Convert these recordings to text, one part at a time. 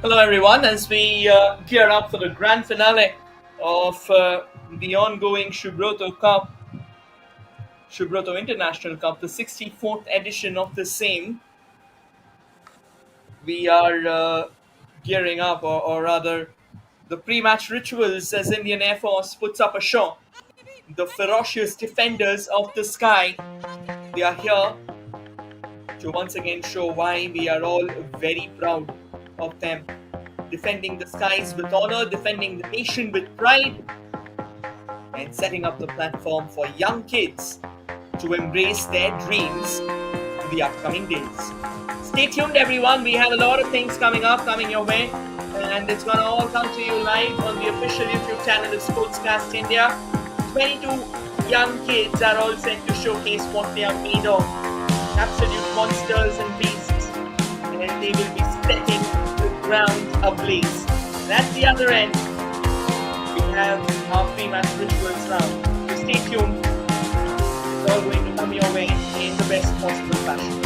Hello, everyone, as we gear up for the grand finale of the ongoing Subroto International Cup, the 64th edition of the same. We are gearing up, or rather, the pre match rituals as Indian Air Force puts up a show. The ferocious defenders of the sky, they are here to once again show why we are all very proud of them. Defending the skies with honor, defending the nation with pride, and setting up the platform for young kids to embrace their dreams in the upcoming days. Stay tuned, everyone. We have a lot of things coming your way, and it's gonna all come to you live on the official YouTube channel of Sportscast India. 22 young kids are all set to showcase what they are made of. Absolute monsters and beasts, and they will be setting the ground ablaze. And at the other end, we have our pre-match rituals now. So stay tuned. It's all going to come your way in the best possible fashion.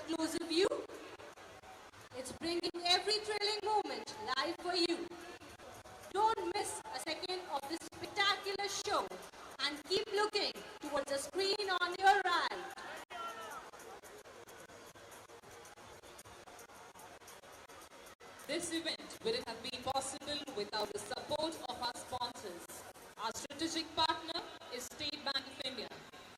exclusive view. It's bringing every thrilling moment live for you. Don't miss a second of this spectacular show and keep looking towards the screen on your right. This event wouldn't have been possible without the support of our sponsors. Our strategic partner is State Bank of India.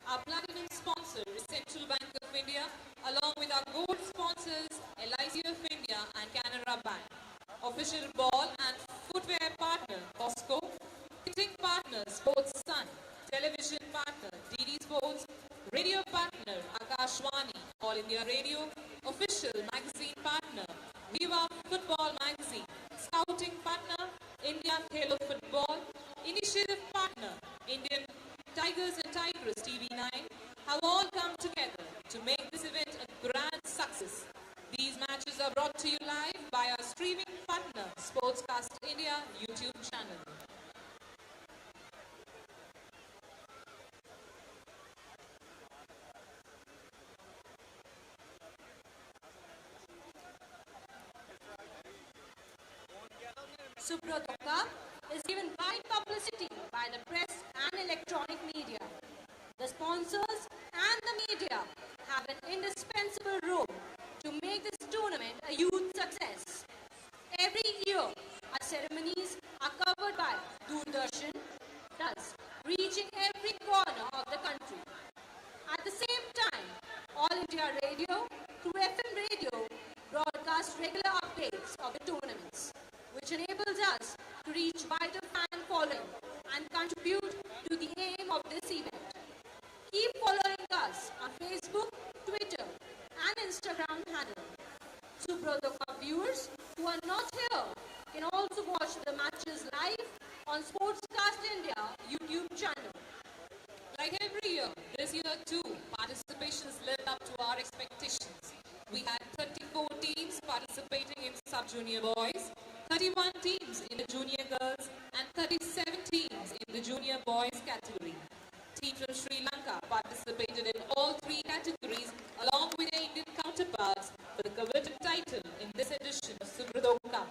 Our platinum sponsor is Central Bank of India, along with our gold sponsors LIC of India and Canara Bank. Official ball and footwear partner Costco. Kitting partner Sports Sun. Television partner DD Sports. Radio partner Akashwani, All India Radio. Official magazine partner Viva Football Magazine. Scouting partner India Khelo Football. Initiative partner Indian Tigers and Tigers TV9 have all come together to make this event a grand success. These matches are brought to you live by our streaming partner Sportscast India YouTube channel. Subroto Cup is given wide publicity by the press and electronic media. The sponsors and the media have an indispensable role to make this tournament a huge success. Every year, our ceremonies are covered by Doordarshan, thus reaching every corner of the country. At the same time, All India Radio through FM radio broadcasts regular updates of the tournaments, which enables us to reach wider fan following and contribute to the aim of this event. Keep following us on Facebook, Twitter, and Instagram handle. Subroto Cup viewers who are not here can also watch the matches live on Sportscast India YouTube channel. Like every year, this year too, participations lived up to our expectations. We had 34 teams participating in sub-junior boys, 31 teams in the junior girls, and 37 teams in the junior boys category. Team from Sri Lanka participated in all three categories along with their Indian counterparts for the coveted title in this edition of Subroto Cup.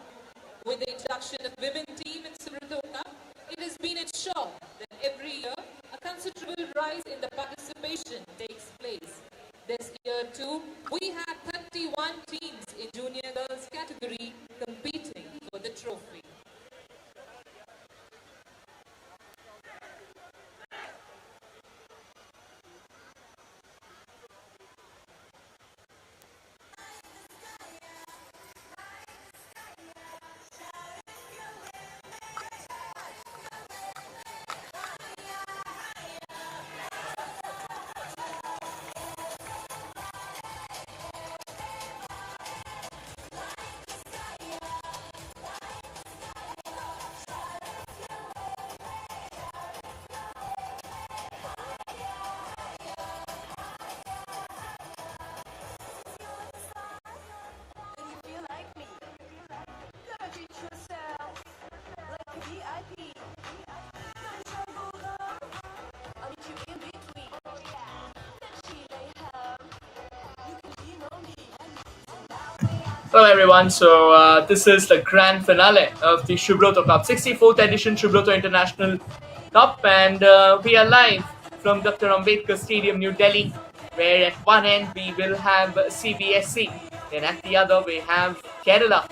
With the introduction of women team in Subroto Cup, it has been ensured that every year a considerable rise in the participation takes place. This year too, we had 31 teams in junior girls category competing for the trophy. Hello everyone, this is the grand finale of the Subroto Cup, 64th edition Subroto International Cup, and we are live from Dr. Ambedkar Stadium, New Delhi, where at one end we will have Cbse, then at the other we have Kerala,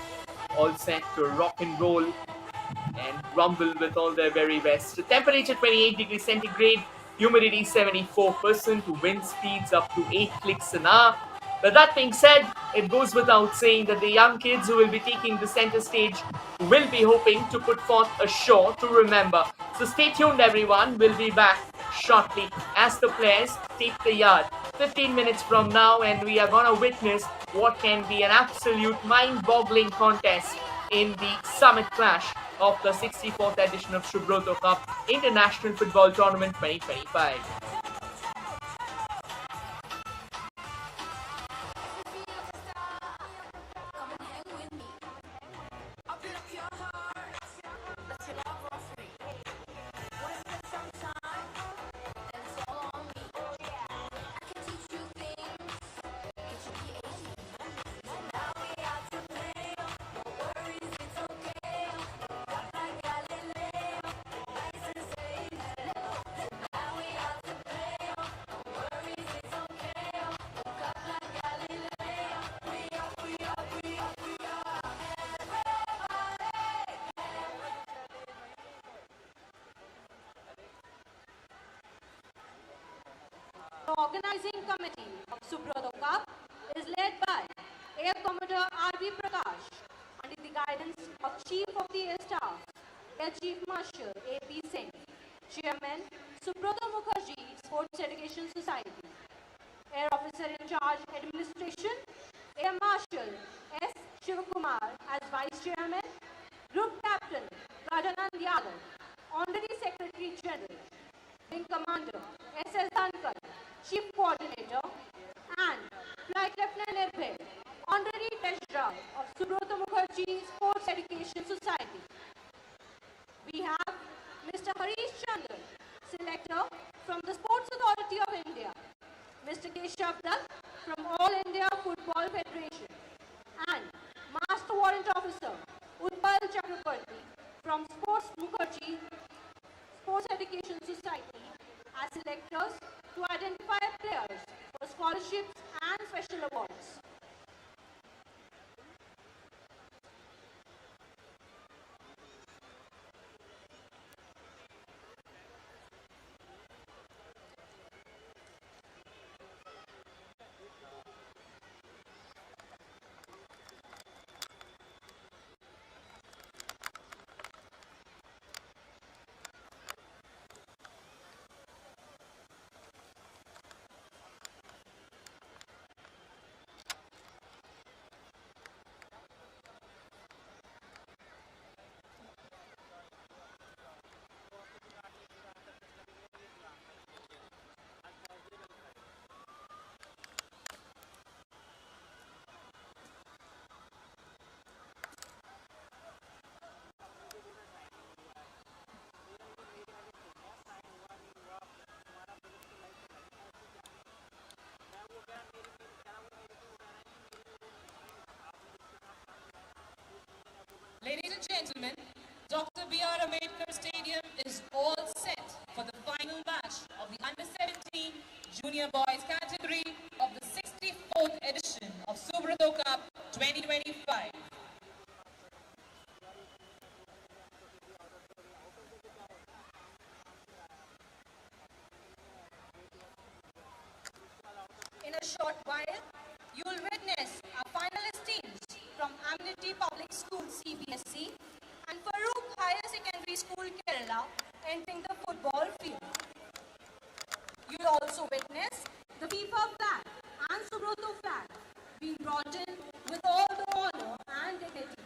all set to rock and roll and rumble with all their very best. Temperature 28 degrees centigrade, humidity 74%, wind speeds up to 8 clicks an hour. But that being said, it goes without saying that the young kids who will be taking the center stage will be hoping to put forth a show to remember. So stay tuned everyone, we'll be back shortly as the players take the yard. 15 minutes from now and we are gonna witness what can be an absolute mind-boggling contest in the summit clash of the 64th edition of Subroto Cup International Football Tournament 2025. organizing committee of Subroto Cup is led by Air Commodore R.V. Prakash under the guidance of Chief of the Air Staff, Air Chief Marshal A.P. Singh, Chairman Subroto Mukherjee Sports Education Society, Air Officer in Charge Administration, Air Marshal S. Shivakumar as Vice Chairman, Group Captain Rajanand Yadav, Honorary Secretary General, Wing Commander S.S. Dhankar, Chief Coordinator, and Flight Lieutenant Nirbhay, Honorary Treasurer of Subroto Mukherjee Sports Education Society. We have Mr. Harish Chandra, Selector from the Sports Authority of India, Mr. Keshav Dutt from All India Football Federation, and Master Warrant Officer Utpal Chakrabarti from Sports Mukherjee Sports Education Society as selectors to identify players for scholarships and special awards. Ladies and gentlemen, Dr. B.R. Ambedkar Stadium is all set for the final match of the Under-17 Junior Boys category of the 64th edition of Subroto Cup 2025. In a short while, you will witness our finalist teams from Amity Public School Cbse and Farooq Higher Secondary School Kerala entering the football field. You will also witness the FIFA flag and Subroto flag being brought in with all the honor and dignity.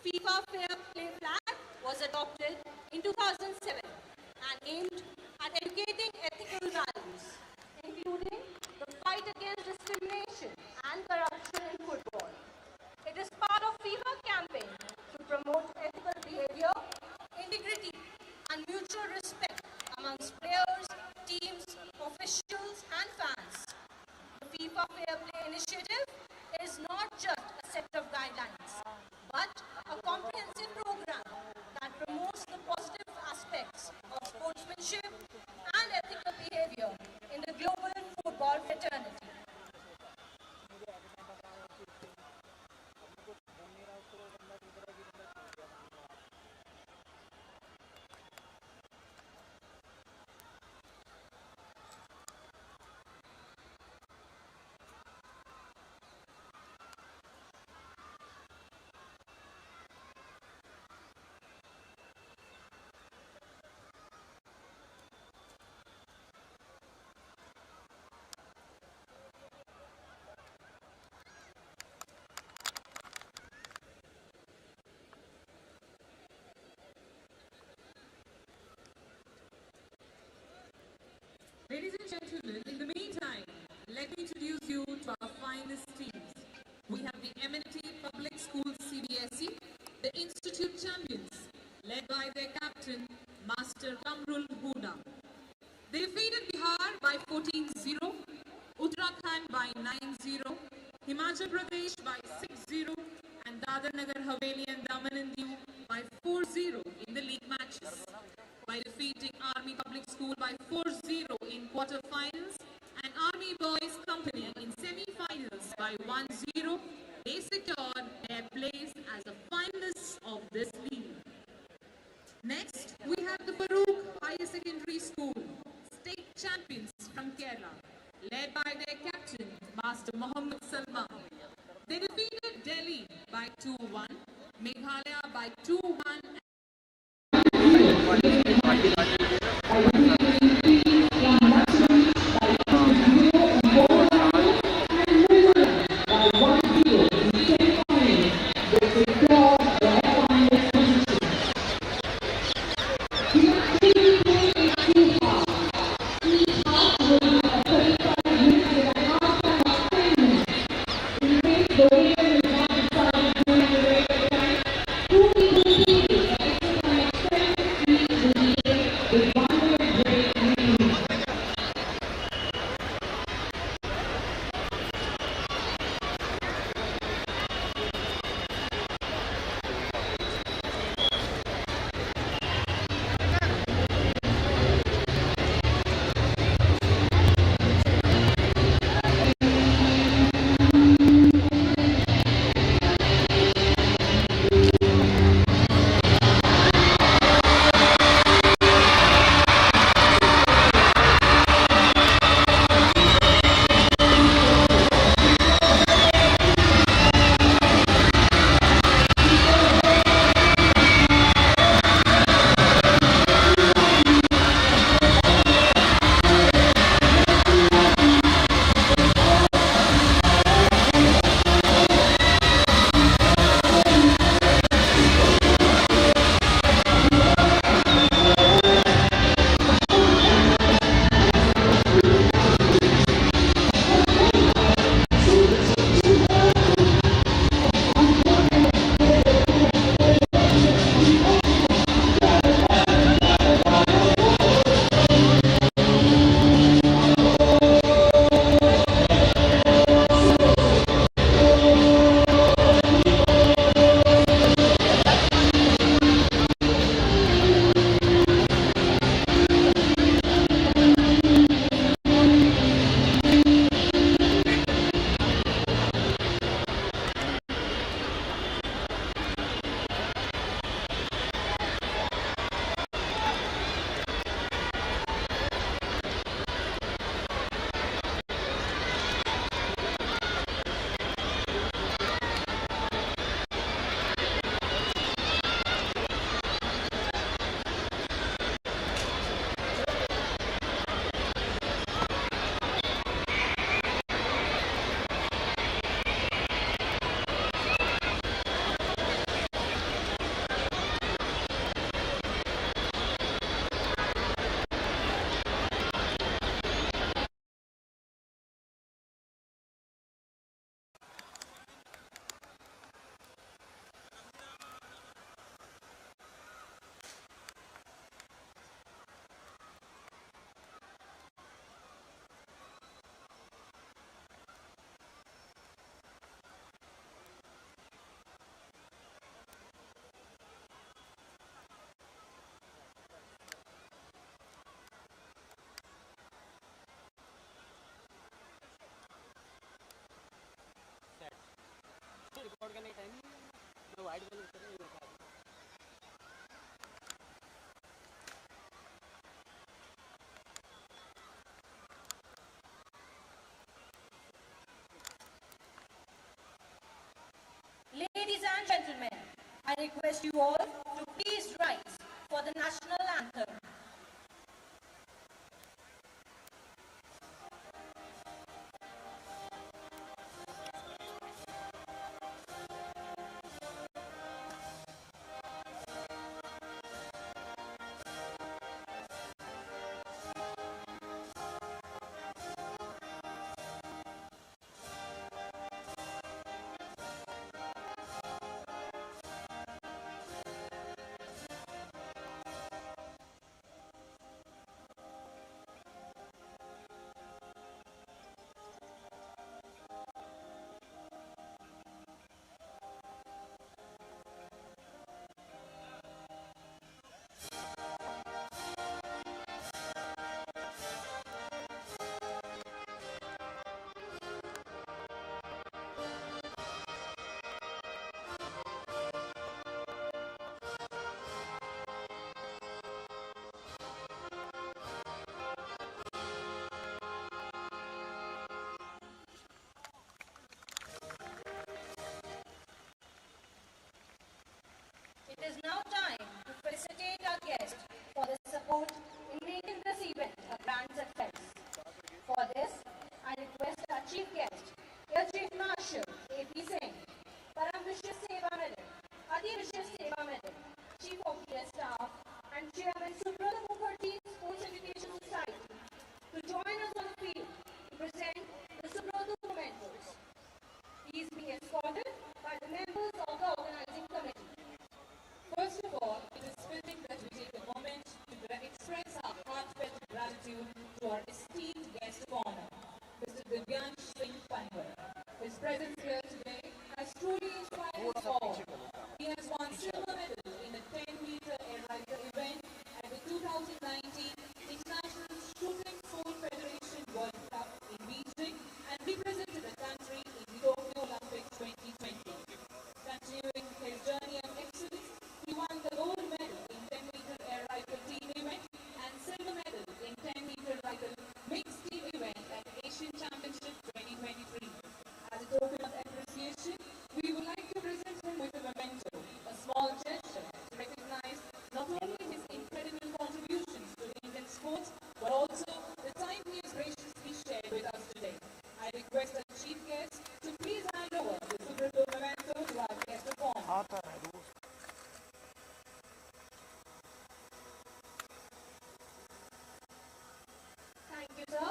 FIFA Fair Play flag was adopted in 2007 and aimed at educating ethical values, including the fight against discrimination and corruption in football. It is part of FIFA campaign to promote ethical behavior, integrity, and mutual respect amongst players, teams, officials, and fans. The FIFA Fair Play initiative is not just a set of guidelines, but a comprehensive program that promotes the positive aspects of sportsmanship and ethical behavior in the global football fraternity. Ladies and gentlemen, in the meantime, let me introduce you to our finest teams. We have the Amity Public School Cbse, the Institute Champions, led by their captain, Master Kamrul Huda. They defeated Bihar by 14-0, Uttarakhand by 9-0, Himachal Pradesh by 6-0, and Dadar Nagar Haveli and Daman and Diu by 4-0 in the league matches. By defeating Army Public School by 4-0 in quarterfinals and Army Boys Company in semi-finals by 1-0, they secured their place as the finalists of this league. Next, we have the Farooq Higher Secondary School, State captain, Master Mohammad Salman. They defeated Delhi by 2-1, Meghalaya by 2-1. Ladies and gentlemen, I request you all to please rise for the national anthem. is now time to felicitate our guests for their support in making this event a grand success. For this, I request our chief guest, Air Chief Marshal A.P. Singh, Param Vishya Seva Medal, Adi Vishya Seva Medal, Chief of the Staff, and Chairman Subroto Sports Education Society to join us on the field to present the Subroto mementos. He is being escorted by the members of the organizing committee. First of all, it is fitting that we take a moment to express our heartfelt gratitude to our esteemed guest of honor, Mr. Divyansh Singh Panwar. His presence here today has truly inspired us all. He has won silver medal in the 10-meter air rifle event at the 2019 International Shooting Sport Federation World Cup in Beijing and represented the country in the Tokyo Olympics 2020. Continuing his journey of excellence, he won the gold medal in 10-meter air rifle team event and silver medal in 10-meter rifle mixed team event at Asian Championship 2023. As a token of appreciation, we would like to present him with a memento, a small gesture to recognize not only his incredible contributions to Indian sports, but also the time he has graciously shared with us today. I request the chief guest to please hand over the Subroto memento to our guest of honor. Thank you, sir.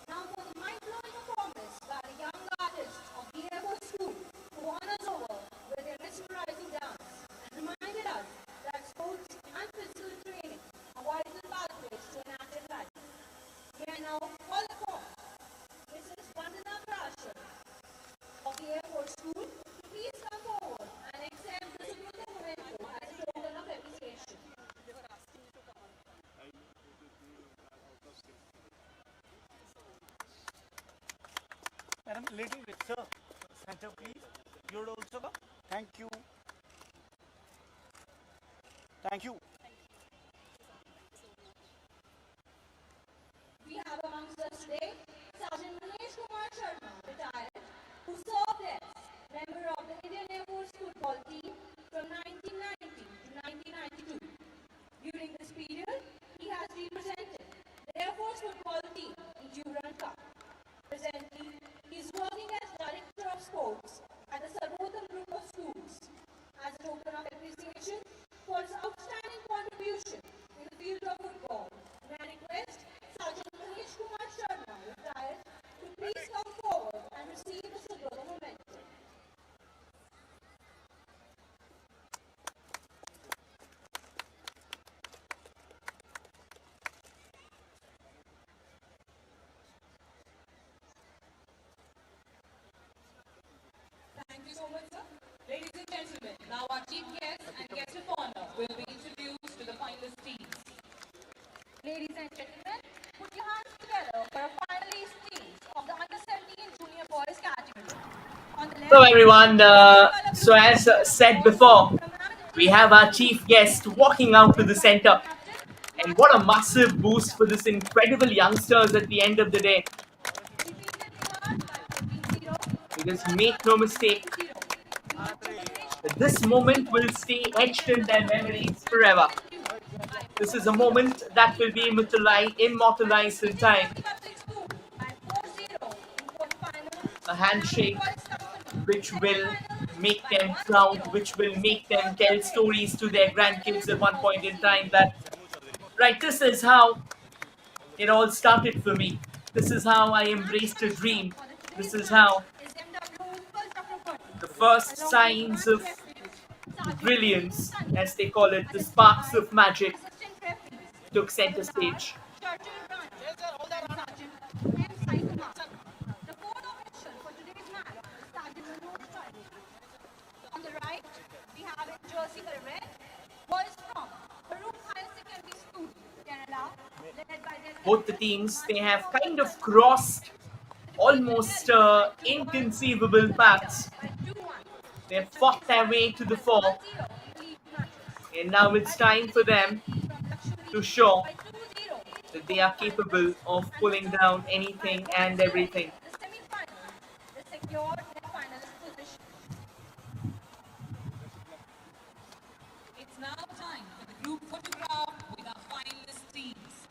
Now for the mind-blowing performance by the young artists of the Air Force School who won us over with their mesmerizing dance and reminded us that sports and physical training are vital pathways to an active life. We are now call upon Mrs. Vandana Prashar of the Air Force School to please come forward and accept the Subroto memento as a token of appreciation. Madam, little bit, sir. Center, please. You would also come. Thank you. Thank you. We have amongst us today Sergeant Mahesh Kumar Sharma, retired, who served as member of the Indian Air Force football team from 1990 to 1992. During this period, he has represented the Air Force football team in Duran Cup. Presently, he is working as Director of Sports at the Subroto Group of Schools. As a token of appreciation for his outstanding contribution in the field of football, may I request Sergeant Mahesh Kumar Sharma, retired, to please come forward and receive the Subroto memento. Thank you so much, sir. Ladies and gentlemen, now our chief guest and guest of honor will be introduced to the finalist teams. Ladies and gentlemen, put your hands together for a finalist team of the Under-17 Junior Boys category. On the left, So everyone, so as said before, we have our chief guest walking out to the center. And what a massive boost for this incredible youngsters at the end of the day. Because make no mistake, this moment will stay etched in their memories forever. This is a moment that will be immortalized in time. A handshake which will make them proud, which will make them tell stories to their grandkids at one point in time that, right, this is how it all started for me. This is how I embraced a dream. This is how the first signs of brilliance, as they call it, the sparks of magic, took center stage. On the right, we have in jersey color red, boys from Baruch Higher Secondary School, Kerala, led by their Both the teams, they have kind of crossed almost inconceivable paths. by 2-1. They have fought their way to the fore, and now it's time for them to show By 2-0. that they are capable of pulling down anything and everything. The semi-final, they secured their finalist position. In It's now time for the group photograph with our finalist teams.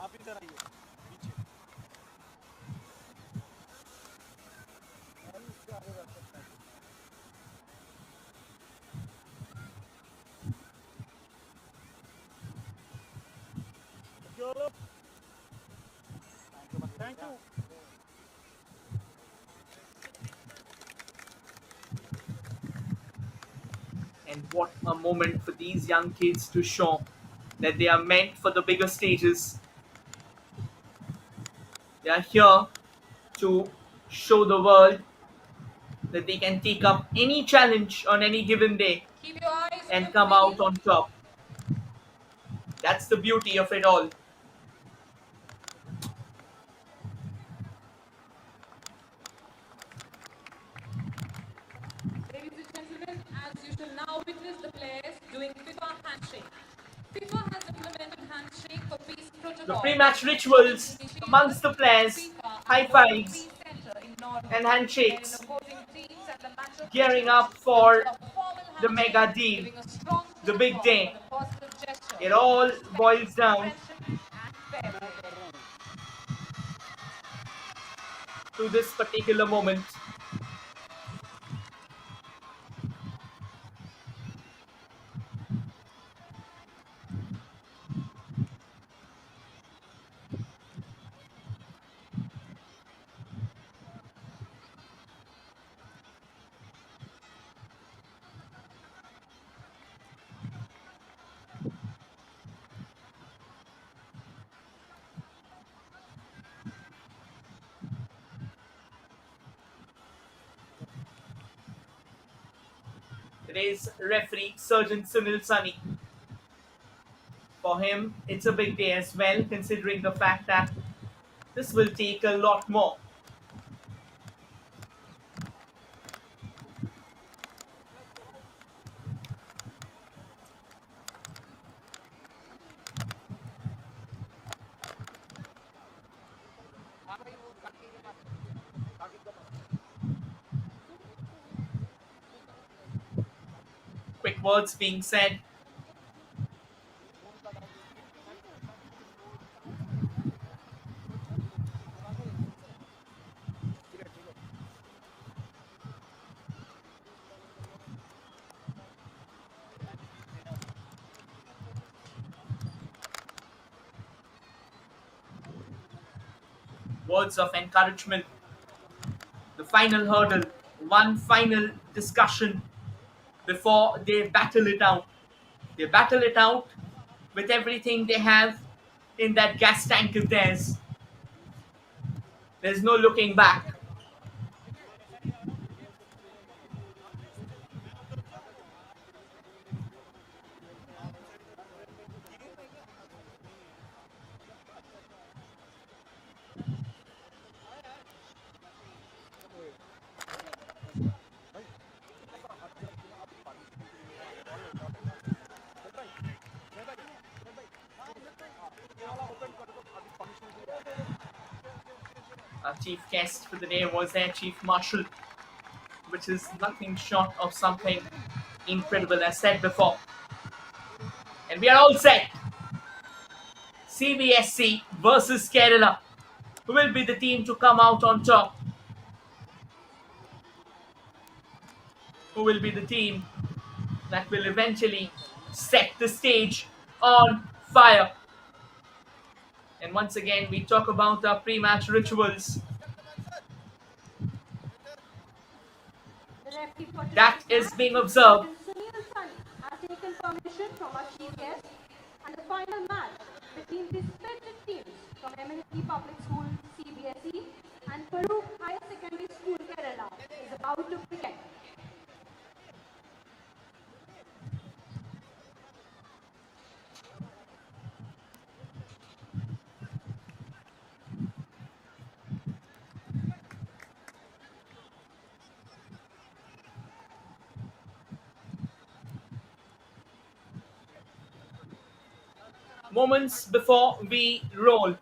आप इधर आइए पीछे चलो thank you And what a moment for these young kids to show that they are meant for the bigger stages. They are here to show the world that they can take up any challenge on any given day Keep your eyes on and the come out green. on top. That's the beauty of it all. Ladies and gentlemen, as you shall now witness the players doing FIFA handshake. FIFA has implemented handshake for peace The protocol pre-match on its rituals initiative. amongst the players, FIFA at high World fives Peace Center in Norway, and wherein handshakes, opposing teams and the match gearing officials up will do for a formal the handshake, mega deal, giving a strong the big platform for day. the positive gesture It of all respect, boils down friendship, and fair play. to this particular moment. Today's referee, Surgeon Sunil Sani. For him, it's a big day as well, considering the fact that this will take a lot more. Quick words being said. Words of encouragement. The final hurdle. One final discussion before they battle it out. They battle it out with everything they have in that gas tank of theirs. There's no looking back. Our chief guest for the day was their chief marshal, which is nothing short of something incredible, as said before. And we are all set. Cbse versus Kerala. Who will be the team to come out on top? Who will be the team that will eventually set the stage on fire? And once again, we talk about our pre-match rituals. The referee for That tonight's is match, being observed. Sergeant Sunil Sani, has taken permission from our chief guest, and the final match between the respected teams from Eminently Public School CBSE and Peru Higher Secondary School Kerala is about to begin. Moments before we roll.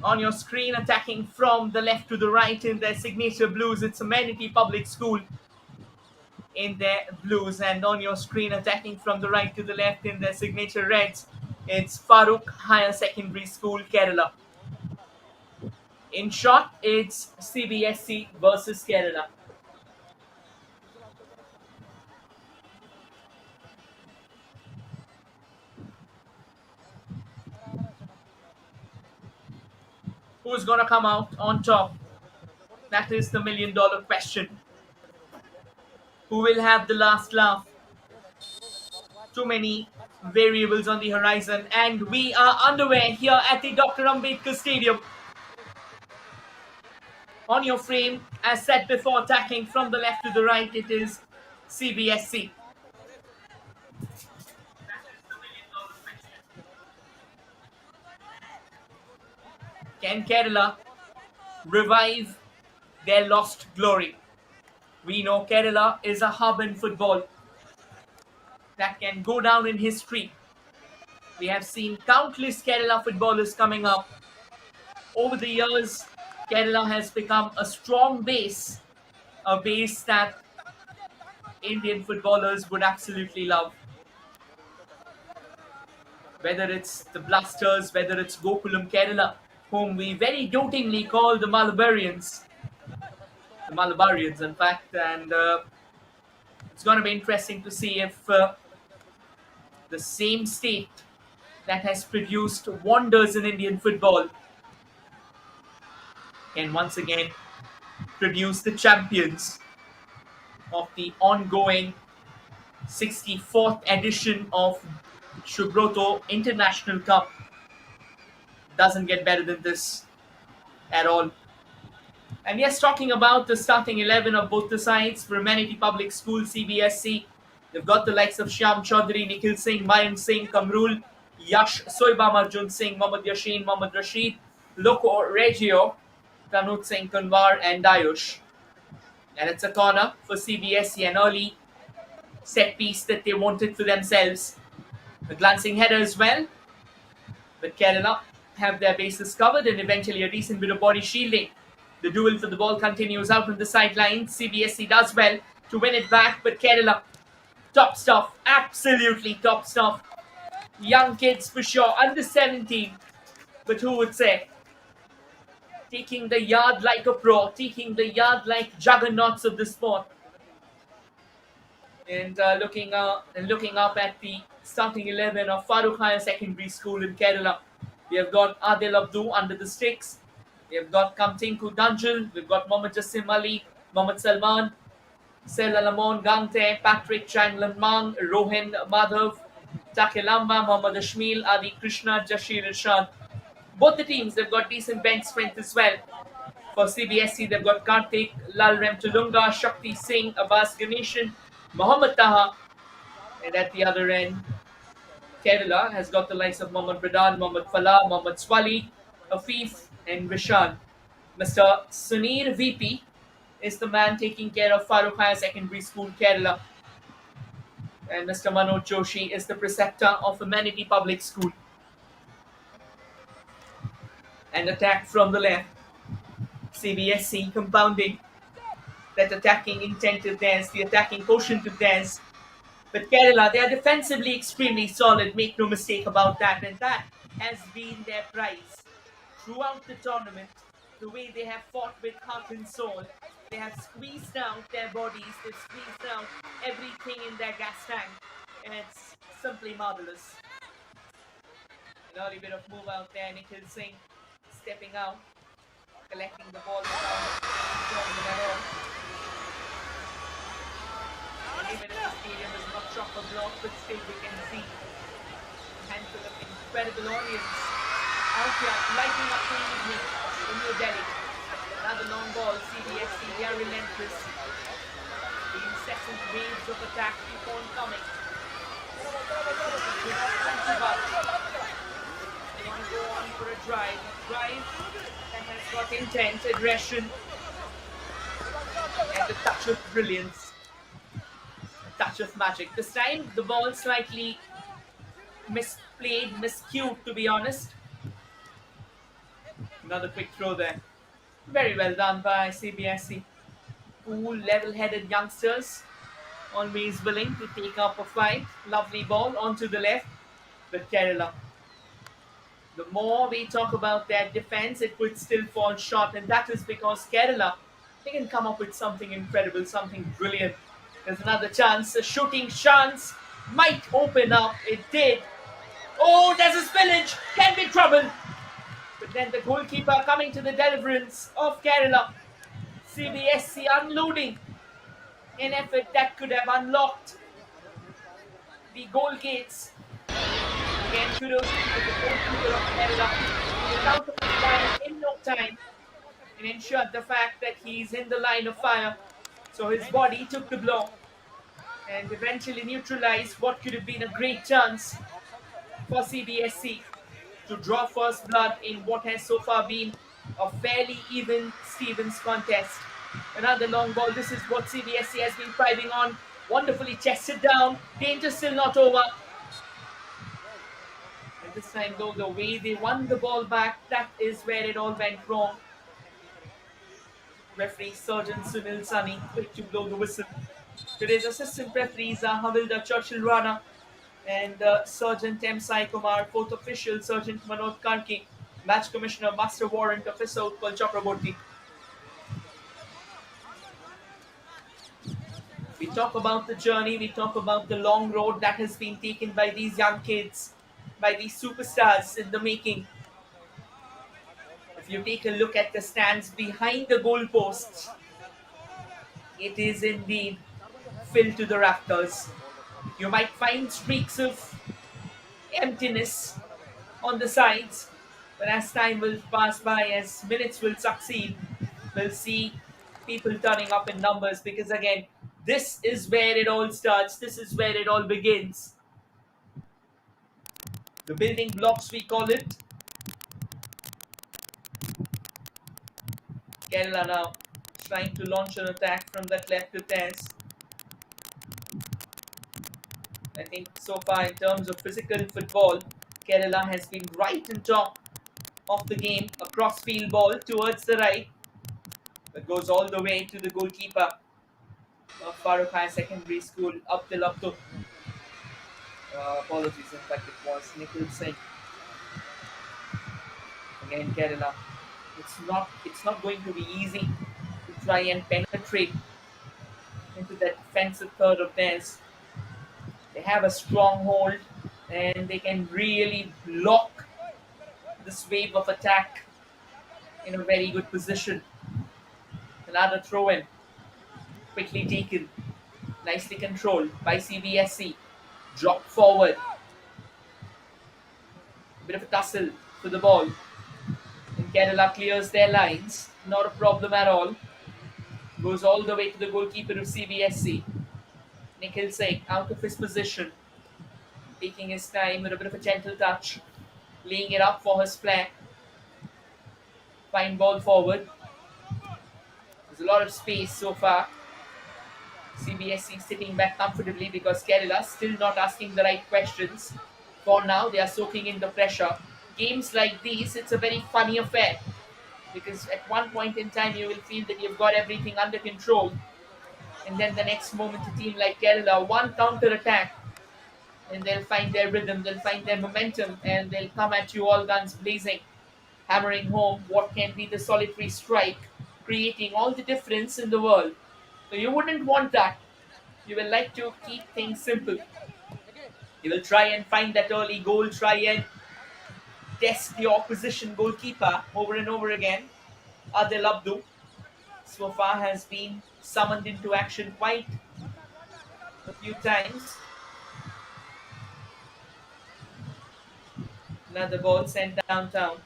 On your screen, attacking from the left to the right in their signature blues, it's Amenity Public School in their blues. And on your screen, attacking from the right to the left in their signature reds, it's Farooq Higher Secondary School, Kerala. In short, it's CBSE versus Kerala. Who's gonna come out on top? That is the million-dollar question. Who will have the last laugh? Too many variables on the horizon, and we are underway here at the Dr. Ambedkar Stadium. On your frame, as said before, attacking from the left to the right, it is CBSE. Can Kerala revive their lost glory? We know Kerala is a hub in football that can go down in history. We have seen countless Kerala footballers coming up. Over the years, Kerala has become a strong base, a base that Indian footballers would absolutely love. Whether it's the Blasters, whether it's Gokulam Kerala, whom we very dotingly call the Malabarians, in fact, and it's going to be interesting to see if the same state that has produced wonders in Indian football can once again produce the champions of the ongoing 64th edition of Subroto International Cup. Doesn't get better than this at all. And yes, talking about the starting 11 of both the sides for Amenity Public School, CBSE, they've got the likes of Shyam Chaudhary, Nikhil Singh, Mayan Singh, Kamrul, Yash, Soibam Arjun Singh, Mohammad Yashin, Mohammad Rashid, Loco Regio, Tanut Singh Kunwar, and Dayush. And it's a corner for CBSE, an early set piece that they wanted for themselves. A glancing header as well, but Kerala have their bases covered and eventually a decent bit of body shielding. The duel for the ball continues out on the sideline. CBSE does well to win it back, but Kerala, top stuff, absolutely top stuff. Young kids for sure, under 17, but who would say? Taking the yard like a pro, taking the yard like juggernauts of the sport. And looking up at the starting 11 of Farooq Higher Secondary School in Kerala. We have got Adil Abdu under the sticks. We have got Kamtinku Danjal. We've got Mohammad Jassim Ali, Mohammad Salman, Selalamon Gante, Patrick Changlan Mang, Rohin Madhav, Takilamba, Mohammad Ashmil, Adi Krishna, Jashir Irshad. Both the teams, they've got decent bench strength as well. For CBSE, they've got Karthik, Lal Tulunga, Shakti Singh, Abbas Ganeshan, Mohammad Taha, and at the other end, Kerala has got the likes of Mohammad Radan, Mohammad Falah, Mohammad Swali, Afif, and Vishan. Mr. Sunir VP is the man taking care of Farooq Higher Secondary School, Kerala. And Mr. Manoj Joshi is the preceptor of Amenity Public School. And attack from the left. CBSE compounding that attacking intent of theirs, the attacking quotient of theirs. But Kerala, they are defensively extremely solid, make no mistake about that. And that has been their prize throughout the tournament. The way they have fought with heart and soul. They have squeezed out their bodies, they've squeezed out everything in their gas tank. And it's simply marvelous. An early bit of move out there, Nikhil Singh stepping out, collecting the ball without problem at all. And even if the stadium is not chock-a-block, but still we can see a handful of incredible audience out here lighting up the evening in New Delhi. Another long ball, CBSE, they are relentless. The incessant waves of attack keep on coming. They want to go on for a drive that has got intent, aggression, and a touch of brilliance, a touch of magic. This time, the ball slightly misplayed, miscued, to be honest. Another quick throw there. Very well done by CBSE. Cool, level-headed youngsters, always willing to take up a fight. Lovely ball onto the left, but Kerala. The more we talk about their defense, it would still fall short, and that is because Kerala, they can come up with something incredible, something brilliant. There's another chance, a shooting chance might open up. It did. Oh, there's a spillage, can be trouble. But then the goalkeeper coming to the deliverance of Kerala. CBSC unloading an effort that could have unlocked the goal gates. Again, kudos to the goalkeeper of Kerala. He was out of his line in no time and ensured the fact that he's in the line of fire. So his body took the blow and eventually neutralized what could have been a great chance for CBSC to draw first blood in what has so far been a fairly even Stevens contest. Another long ball. This is what CBSC has been thriving on. Wonderfully chested down. Danger still not over. And this time, though, the way they won the ball back, that is where it all went wrong. Referee Sergeant Sunil Sani quick to blow the whistle. Today's assistant referees are Havildar Churchill Rana and Sergeant M. Sai Kumar, fourth official Sergeant Manoj Karki, match commissioner Master Warrant Officer Utpal Chakraborty. We talk about the journey, we talk about the long road that has been taken by these young kids, by these superstars in the making. If you take a look at the stands behind the goalposts, it is indeed filled to the rafters. You might find streaks of emptiness on the sides, but as time will pass by, as minutes will succeed, we'll see people turning up in numbers because, again, this is where it all starts, this is where it all begins. The building blocks, we call it. Kerala now trying to launch an attack from that left to Tez. I think so far in terms of physical football, Kerala has been right on top of the game. A cross-field ball towards the right that goes all the way to the goalkeeper of Farooq High Secondary School, Abdul Abdul. Apologies, in fact it was Nikhil Singh. Again, Kerala. It's not going to be easy to try and penetrate into that defensive third of theirs. They have a strong hold and they can really block this wave of attack in a very good position. Another throw in, quickly taken, nicely controlled by CBSE. Drop forward. Bit of a tussle for the ball. And Kerala clears their lines. Not a problem at all. Goes all the way to the goalkeeper of CBSE. Nikhil Singh out of his position. Taking his time with a bit of a gentle touch. Laying it up for his flank. Fine ball forward. There's a lot of space so far. CBSE sitting back comfortably because Kerala still not asking the right questions. For now, they are soaking in the pressure. Games like these, it's a very funny affair because at one point in time you will feel that you've got everything under control, and then the next moment a team like Kerala, one counter attack, and they'll find their rhythm, they'll find their momentum, and they'll come at you all guns blazing, hammering home what can be the solitary strike, creating all the difference in the world. So you wouldn't want that. You will like to keep things simple. You will try and find that early goal, try and test the opposition goalkeeper over and over again. Adil Abdu so far has been summoned into action quite a few times. Another ball sent downtown.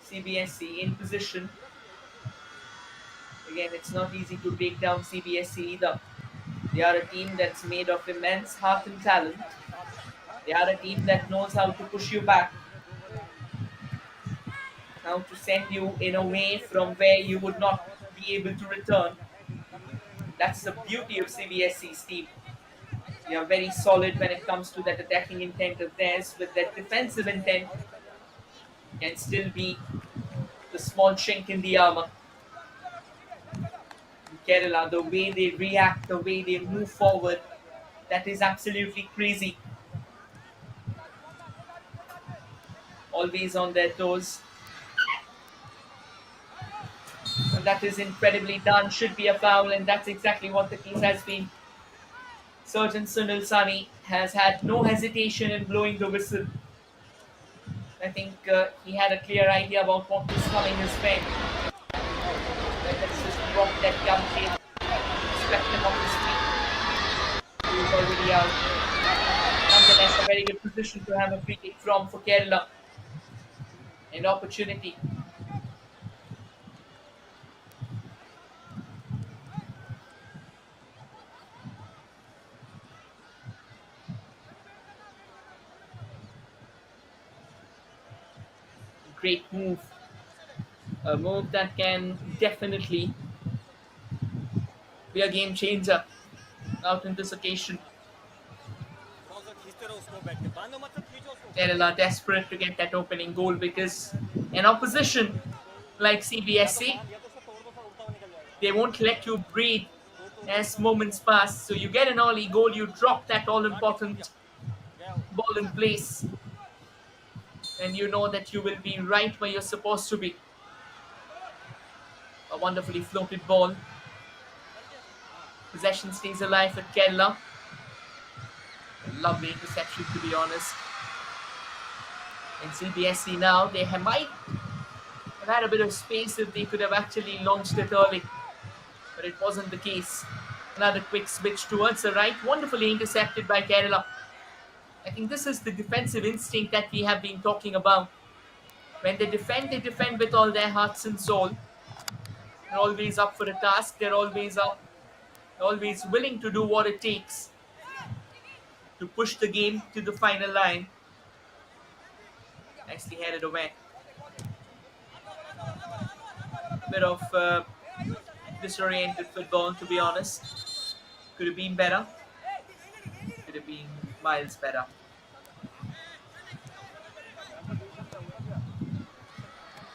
CBSE in position. Again, it's not easy to break down CBSE either. They are a team that's made of immense heart and talent. They are a team that knows how to push you back, how to send you in a way from where you would not be able to return. That's the beauty of CBSE's team. They are very solid when it comes to that attacking intent of theirs, with that defensive intent can still be the small chink in the armor. Kerala, the way they react, the way they move forward, that is absolutely crazy. Always on their toes. And that is incredibly done. Should be a foul, and that's exactly what the case has been. Surgeon Sunil Sani has had no hesitation in blowing the whistle. I think he had a clear idea about what was coming his way. Let's just drop that young kid, swept him off his feet. He was already out. Nonetheless, a very good position to have a free kick from for Kerala. An opportunity. Great move. A move that can definitely be a game changer out in this occasion. Kerala desperate to get that opening goal because an opposition like CBSE, they won't let you breathe as moments pass. So you get an early goal, you drop that all important ball in place, and you know that you will be right where you're supposed to be. A wonderfully floated ball. Possession stays alive at Kerala. A lovely interception, to be honest. In CBSE now, might have had a bit of space if they could have actually launched it early, but it wasn't the case. Another quick switch towards the right, wonderfully intercepted by Kerala. I think this is the defensive instinct that we have been talking about. When they defend with all their hearts and soul. They're always up for a task. They're always up, always willing to do what it takes to push the game to the final line. Nicely headed away. A bit of disoriented football, to be honest. Could have been better. Could have been miles better.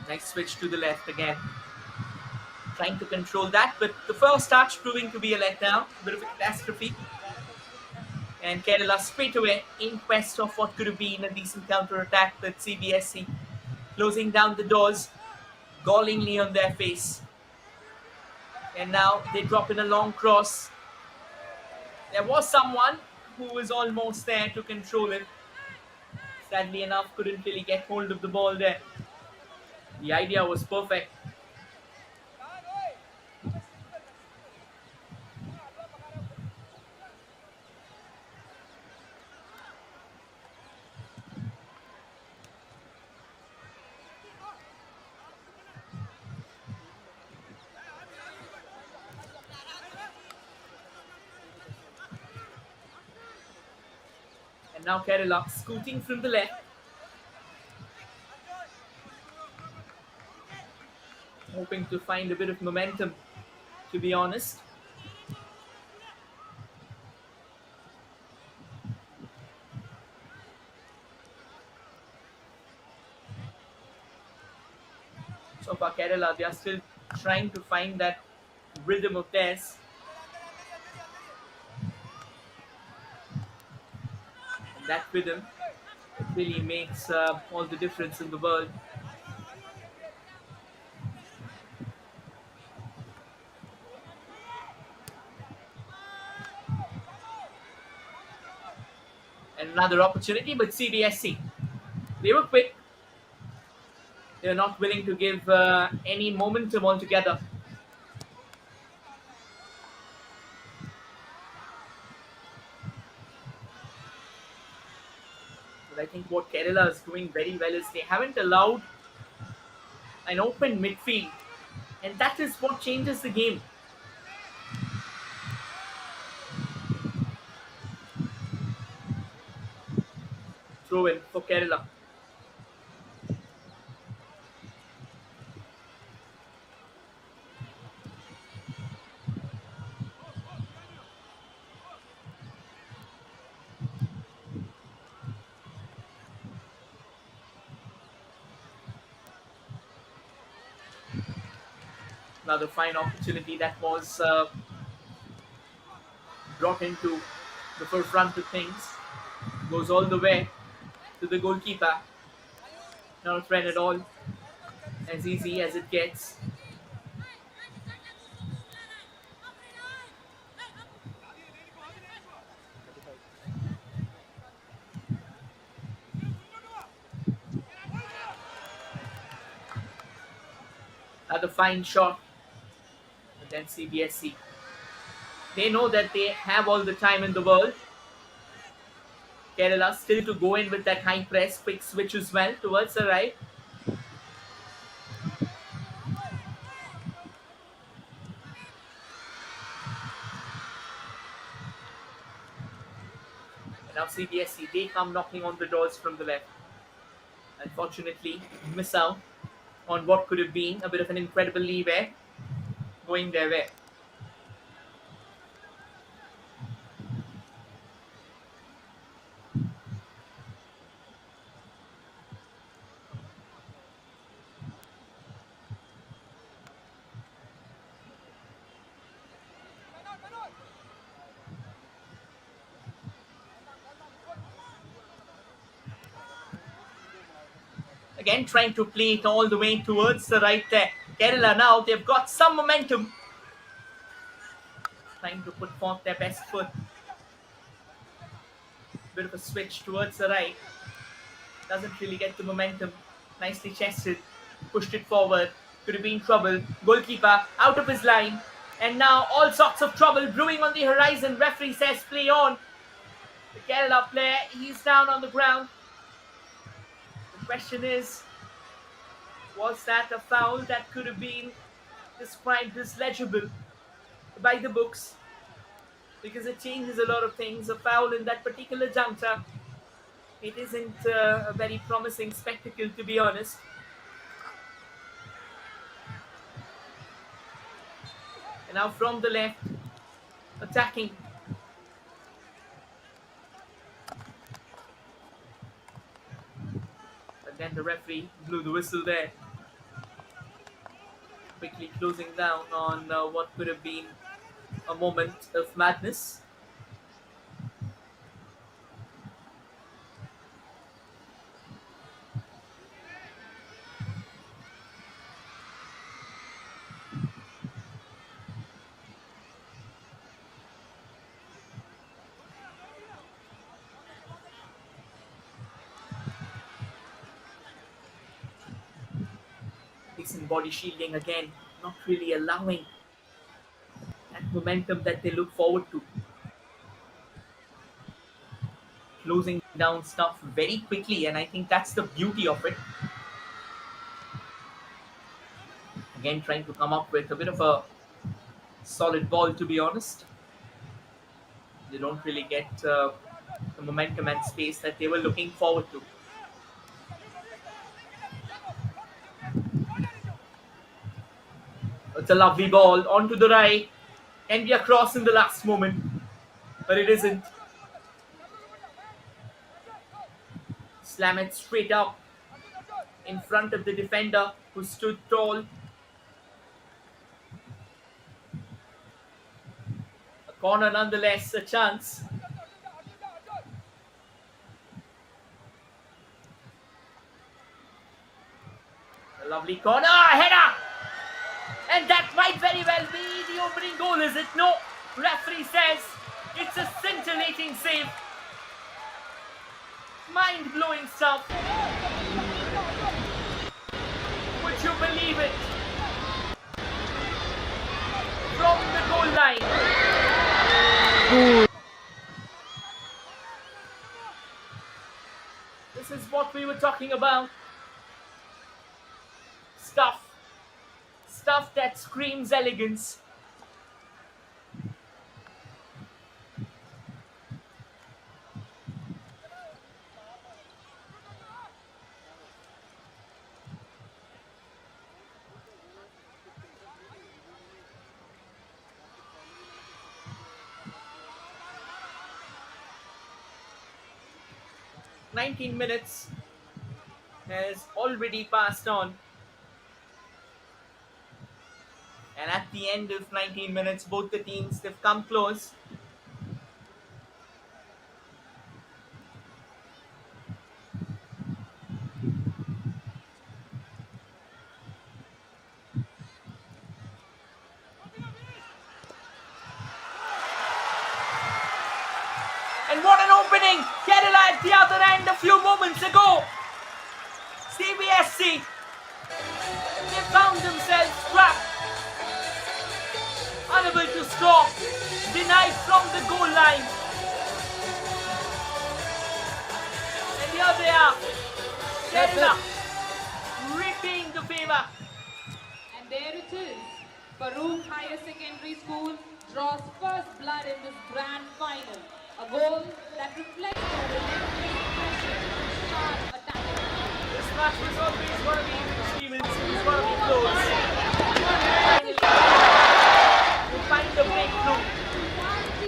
Nice switch to the left again. Trying to control that, but the first touch proving to be a letdown. A bit of a catastrophe. And Kerala straight away in quest of what could have been a decent counter-attack with CBSE closing down the doors gallingly on their face. And now they drop in a long cross. There was someone who was almost there to control it. Sadly enough, couldn't really get hold of the ball there. The idea was perfect. And now Kerala scooting from the left. Hoping to find a bit of momentum, to be honest. So far, Kerala, they are still trying to find that rhythm of theirs. And that rhythm, it really makes all the difference in the world. And another opportunity, but CBSC, they were quick. They're not willing to give any momentum altogether. But I think what Kerala is doing very well is they haven't allowed an open midfield, and that is what changes the game. Throw in for Kerala. Another fine opportunity that was brought into the forefront of things. Goes all the way to the goalkeeper. Not a threat at all. As easy as it gets. Another fine shot. And then Cbse. They know that they have all the time in the world. Kerala still to go in with that high press, quick switch as well towards the right. And now Cbse, they come knocking on the doors from the left. Unfortunately, miss out on what could have been a bit of an incredible leeway going their way. Again, trying to play it all the way towards the right there. Kerala now, they've got some momentum. Trying to put forth their best foot. Bit of a switch towards the right. Doesn't really get the momentum. Nicely chested. Pushed it forward. Could have been trouble. Goalkeeper out of his line. And now all sorts of trouble brewing on the horizon. Referee says play on. The Kerala player, he's down on the ground. The question is, was that a foul that could have been described as legible by the books? Because it changes a lot of things. A foul in that particular juncture, it isn't a very promising spectacle, to be honest. And now from the left, attacking. Again, the referee blew the whistle there. Quickly closing down on what could have been a moment of madness. Decent body shielding again, not really allowing that momentum that they look forward to. Closing down stuff very quickly, and I think that's the beauty of it. Again, trying to come up with a bit of a solid ball, to be honest. They don't really get the momentum and space that they were looking forward to. It's a lovely ball onto the right. Can be a cross in the last moment, but it isn't. Slam it straight up in front of the defender who stood tall. A corner nonetheless, a chance. A lovely corner, header! And that might very well be the opening goal, is it? No, referee says it's a scintillating save. Mind-blowing stuff. Would you believe it? From the goal line. This is what we were talking about. Stuff that screams elegance. "19 minutes has already passed on, And at the end of 19 minutes, both the teams, they've come close. And what an opening! Kerala at the other end a few moments ago. Cbse, they found themselves trapped, unable to score, denied from the goal line. And here they are, Kerala repaying the favour. And there it is. Farouk Higher Secondary School draws first blood in this grand final. A goal that reflects the relentless passion and sharp attack. This match was always going to be Stevens, it was going to be close. Finally, to find the breakthrough.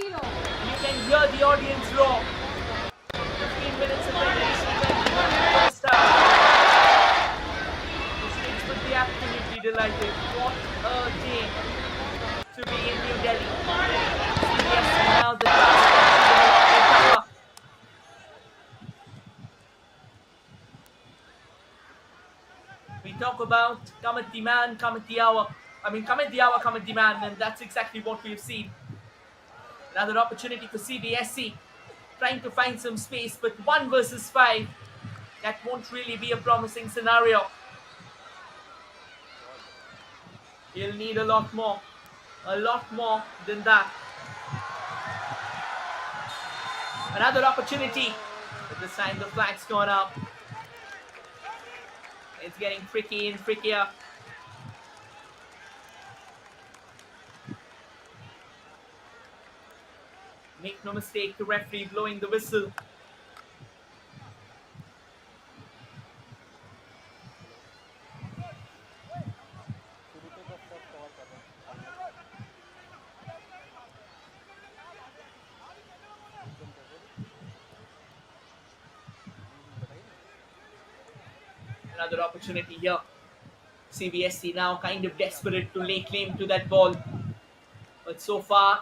1-0. You can hear the audience roar. 15 minutes of regulation first half. The States would be absolutely delighted. What a day to be in New Delhi. Cbse now the task of the We talk about Kamat the man, Kamat the hour. Kamat the hour, Kamat the man, and that's exactly what we've seen. Another opportunity for Cbse, trying to find some space, but 1 versus 5, that won't really be a promising scenario. He'll need a lot more than that. Another opportunity, but this time the flag's gone up. It's getting tricky and trickier. Make no mistake, the referee blowing the whistle. Another opportunity here. Cbse now kind of desperate to lay claim to that ball. But so far,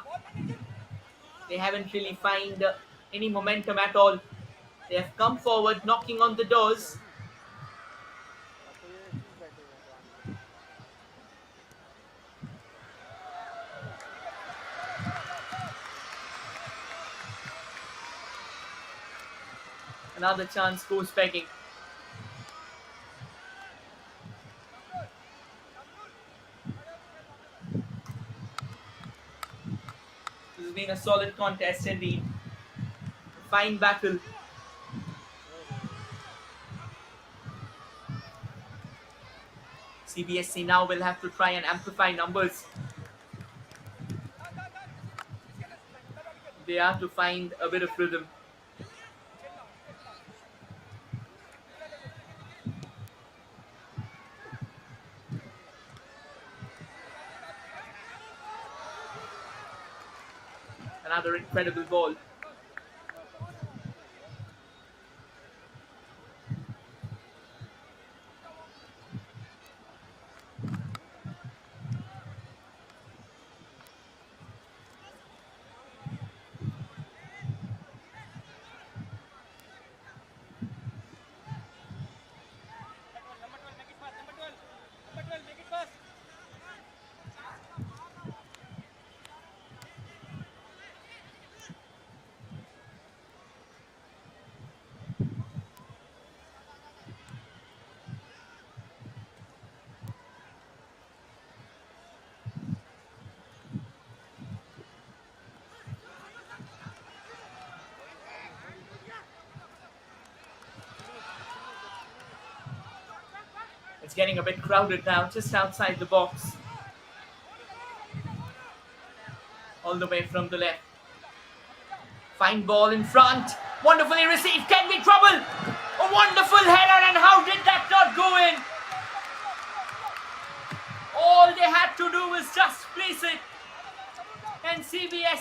they haven't really found any momentum at all. They have come forward, knocking on the doors. Another chance goes begging. This has been a solid contest indeed. A fine battle. Cbse now will have to try and amplify numbers. They are to find a bit of rhythm. Another incredible ball. It's getting a bit crowded now, just outside the box. All the way from the left. Fine ball in front. Wonderfully received. Can be trouble. A wonderful header, and how did that not go in? All they had to do was just place it. And Cbse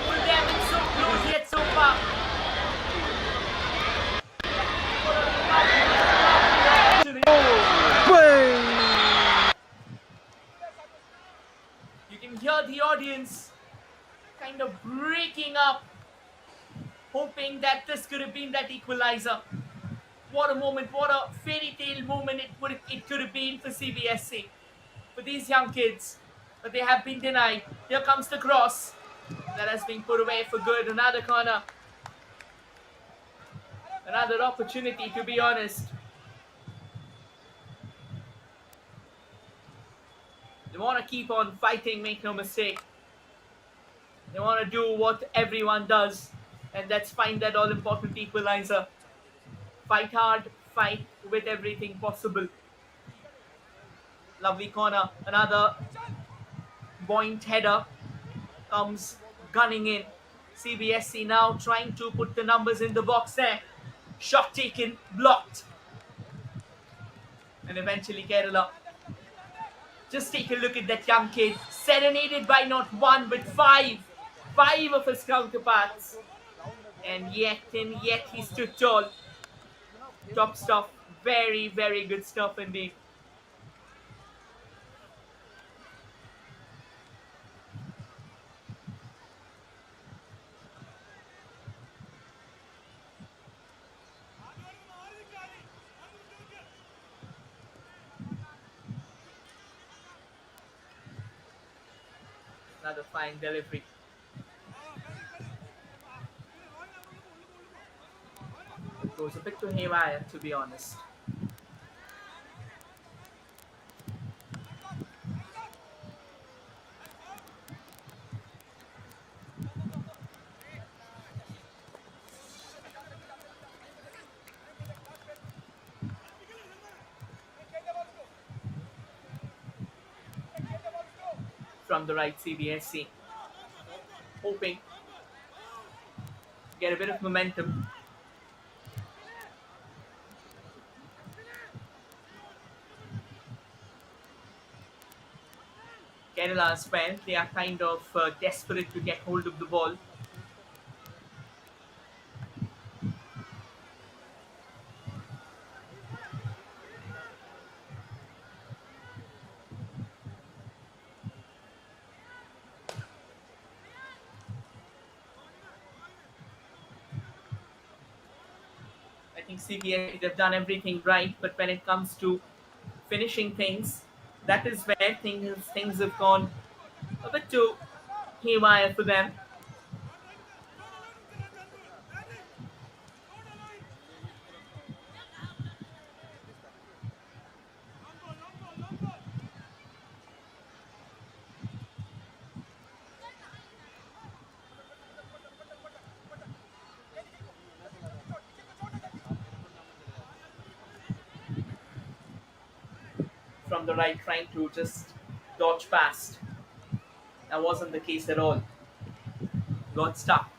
will have it so close yet so far. You can hear the audience kind of breaking up, hoping that this could have been that equalizer. What a moment, what a fairy tale moment it could have been for CBSE, for these young kids. But they have been denied. Here comes the cross. That has been put away for good. Another corner. Another opportunity, to be honest. They want to keep on fighting, make no mistake. They want to do what everyone does, and that's find that all important equalizer. Fight hard, fight with everything possible. Lovely corner. Another point header comes gunning in. CBSE now trying to put the numbers in the box there. Shot taken, blocked. And eventually Kerala. Just take a look at that young kid, serenaded by not one but five of his counterparts. And yet he stood tall. Top stuff, very, very good stuff indeed. Another fine delivery. It goes a bit too haywire, to be honest. From the right, CBSE hoping to get a bit of momentum. Kerala as well, they are kind of desperate to get hold of the ball. I think CBSE, they've done everything right, but when it comes to finishing things, that is where things have gone a bit too haywire for them. From the right, trying to just dodge past. That wasn't the case at all. Got stuck.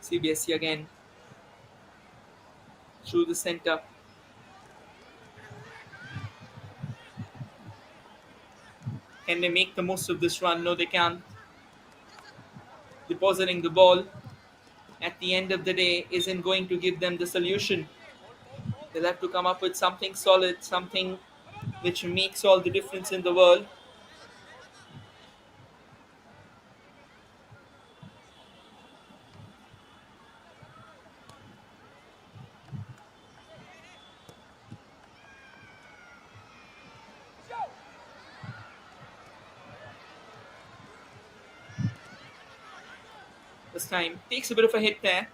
CBSE again through the center. Can they make the most of this run? No, they can't. Depositing the ball at the end of the day isn't going to give them the solution. They'll have to come up with something solid, something which makes all the difference in the world. This time takes a bit of a hit there.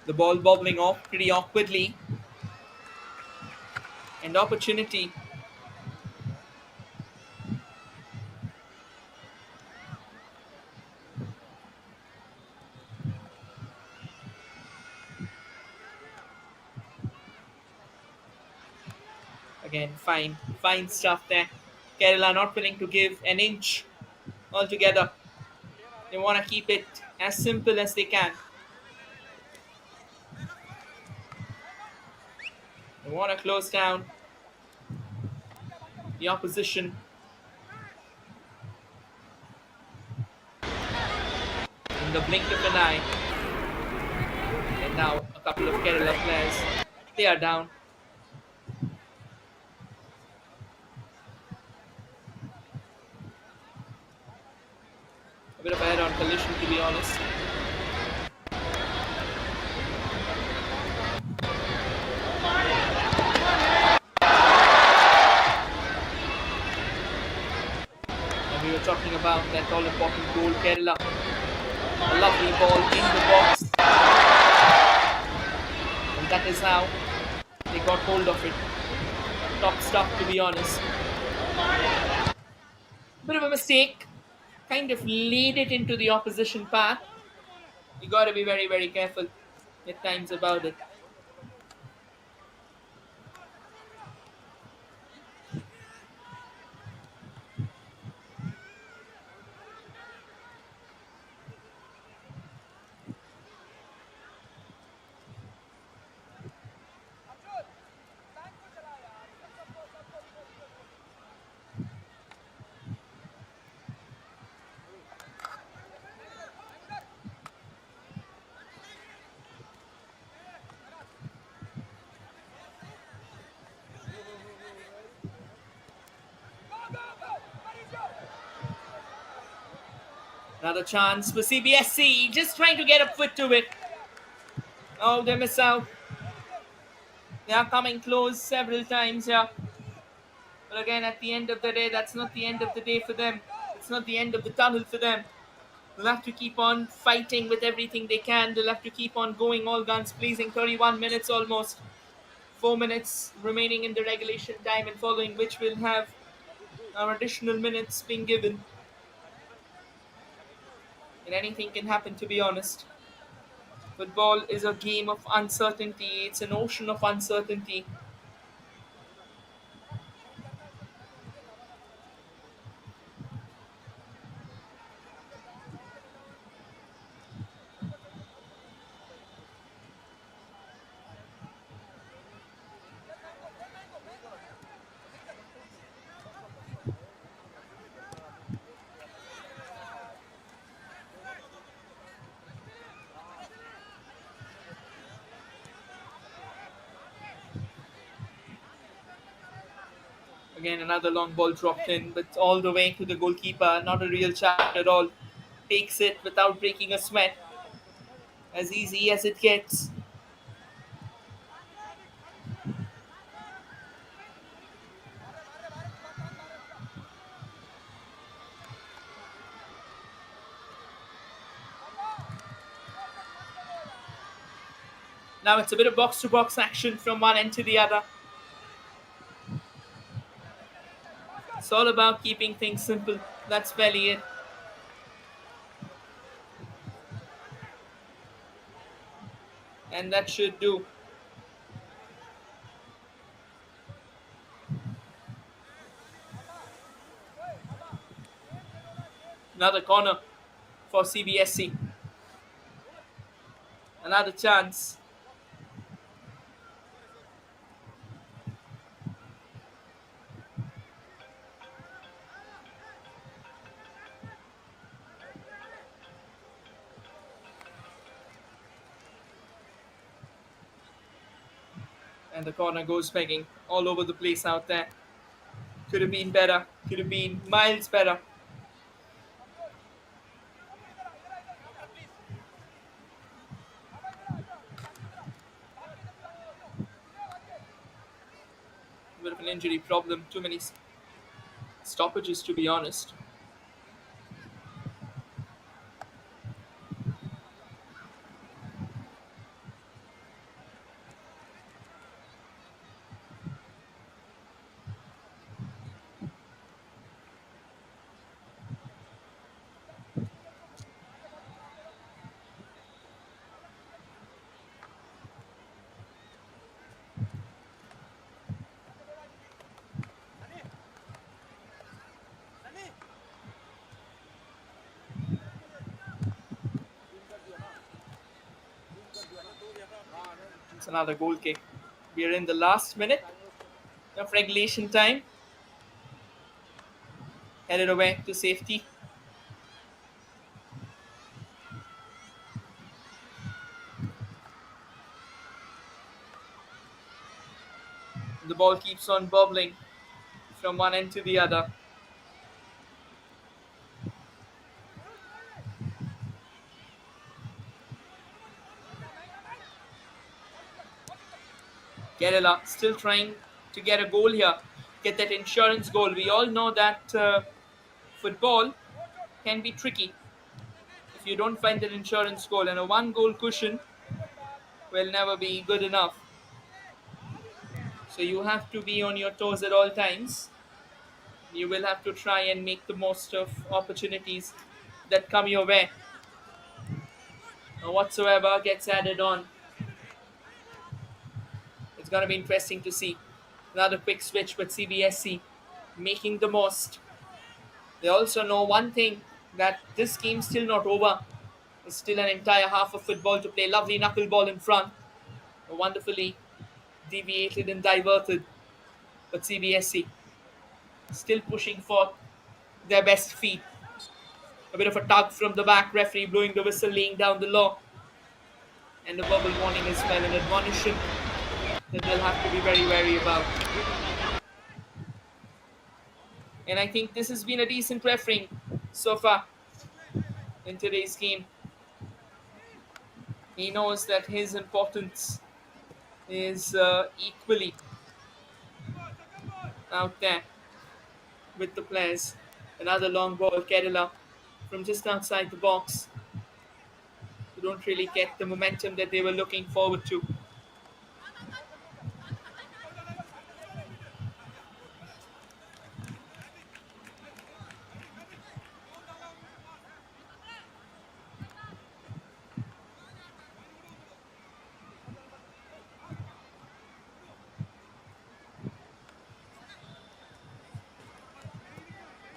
The ball bobbling off pretty awkwardly. And opportunity. Again, fine stuff there. Kerala not willing to give an inch altogether. They want to keep it as simple as they can. They want to close down the opposition in the blink of an eye. And now a couple of Kerala players, they are down. A bit of a head-on collision, to be honest. And we were talking about that all-important goal, Kerala. A lovely ball in the box, and that is how they got hold of it. Top stuff, to be honest. Bit of a mistake. Kind of laid it into the opposition path. You got to be very, very careful at times about it. Another chance for Cbse, just trying to get a foot to it. Oh, they miss out. They are coming close several times here. But again, at the end of the day, that's not the end of the day for them. It's not the end of the tunnel for them. They'll have to keep on fighting with everything they can. They'll have to keep on going all guns blazing. 31 minutes almost. 4 minutes remaining in the regulation time, and following which we'll have our additional minutes being given. And anything can happen, to be honest. Football is a game of uncertainty, it's an ocean of uncertainty. Again, another long ball dropped in, but all the way to the goalkeeper. Not a real challenge at all. Takes it without breaking a sweat. As easy as it gets. Now it's a bit of box to box action from one end to the other. It's all about keeping things simple. That's fairly it. And that should do. Another corner for Cbse. Another chance. And the corner goes begging all over the place out there. Could have been better. Could have been miles better. A bit of an injury problem. Too many stoppages, to be honest. It's another goal kick. We are in the last minute of regulation time. Headed away to safety. The ball keeps on bubbling from one end to the other. Kerala still trying to get a goal here, get that insurance goal. We all know that football can be tricky if you don't find that insurance goal, and a one goal cushion will never be good enough. So you have to be on your toes at all times. You will have to try and make the most of opportunities that come your way. Whatsoever gets added on, it's going to be interesting to see. Another quick switch with Cbse making the most. They also know one thing, that this game's still not over. There's still an entire half of football to play. Lovely knuckleball in front. Wonderfully deviated and diverted. But Cbse still pushing for their best feet. A bit of a tug from the back. Referee blowing the whistle, laying down the law. And a verbal warning as well, an admonition that they'll have to be very wary about. And I think this has been a decent refereeing so far in today's game. He knows that his importance is equally out there with the players. Another long ball, Kerala from just outside the box. Who don't really get the momentum that they were looking forward to.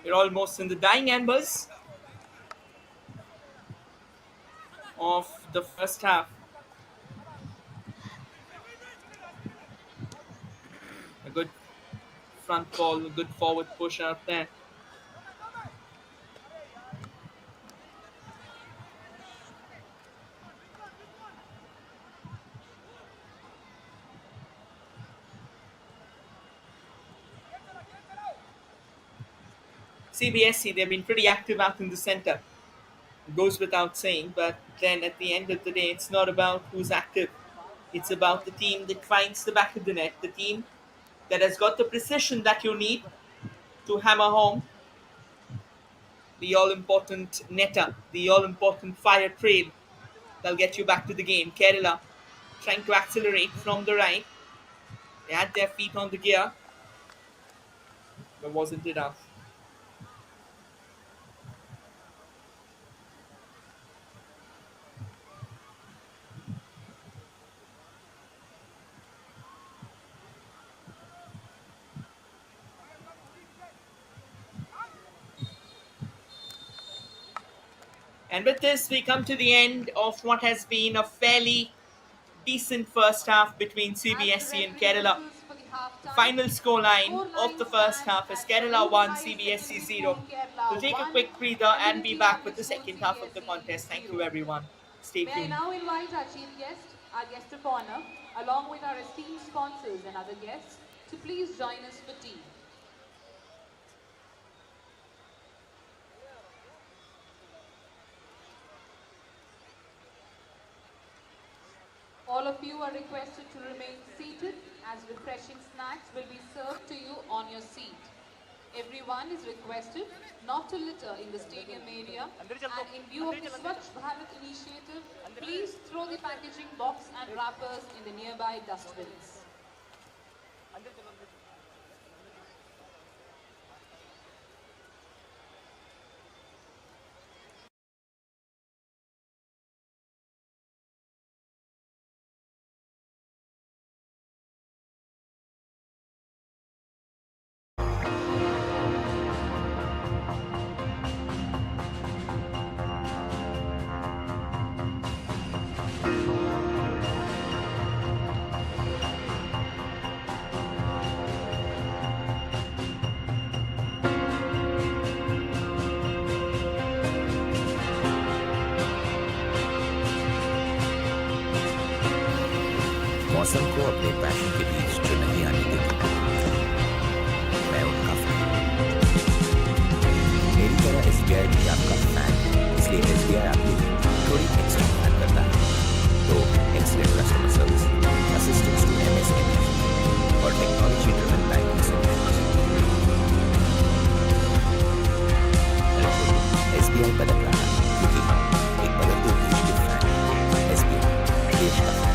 We're almost in the dying embers of the first half. A good front ball, a good forward push out there. Cbse, they've been pretty active out in the center. It goes without saying, but then at the end of the day, it's not about who's active. It's about the team that finds the back of the net, the team that has got the precision that you need to hammer home the all important netter, the all important fire trail that'll get you back to the game. Kerala trying to accelerate from the right. They had their feet on the gear, but wasn't enough. And with this, we come to the end of what has been a fairly decent first half between Cbse and Kerala. The final scoreline of the first half is Kerala 1, Cbse 0. We'll take a quick breather and be back with the second half of the contest. Thank you, everyone. Stay May I tuned. now invite our chief guest, our guest of honor, along with our esteemed sponsors and other guests, to please join us for tea. All of you are requested to remain seated as refreshing snacks will be served to you on your seat. Everyone is requested not to litter in the stadium area, and in view of the Swachh Bharat initiative, please throw the packaging box and wrappers in the nearby dustbins. मौसम को अपने passion के बीच जो नहीं आने देती, मैं उनका फैन। मेरी तरह SBI भी आपका फैन है, इसलिए SBI आपकी थोड़ी एक्स्ट्रा मेहनत करता है। तो excellent customer service, assistance to MSME और technology driven banking solutions. SBI बदल रहा है क्योंकि एक बदलते देश के फैन SBI देश का fan.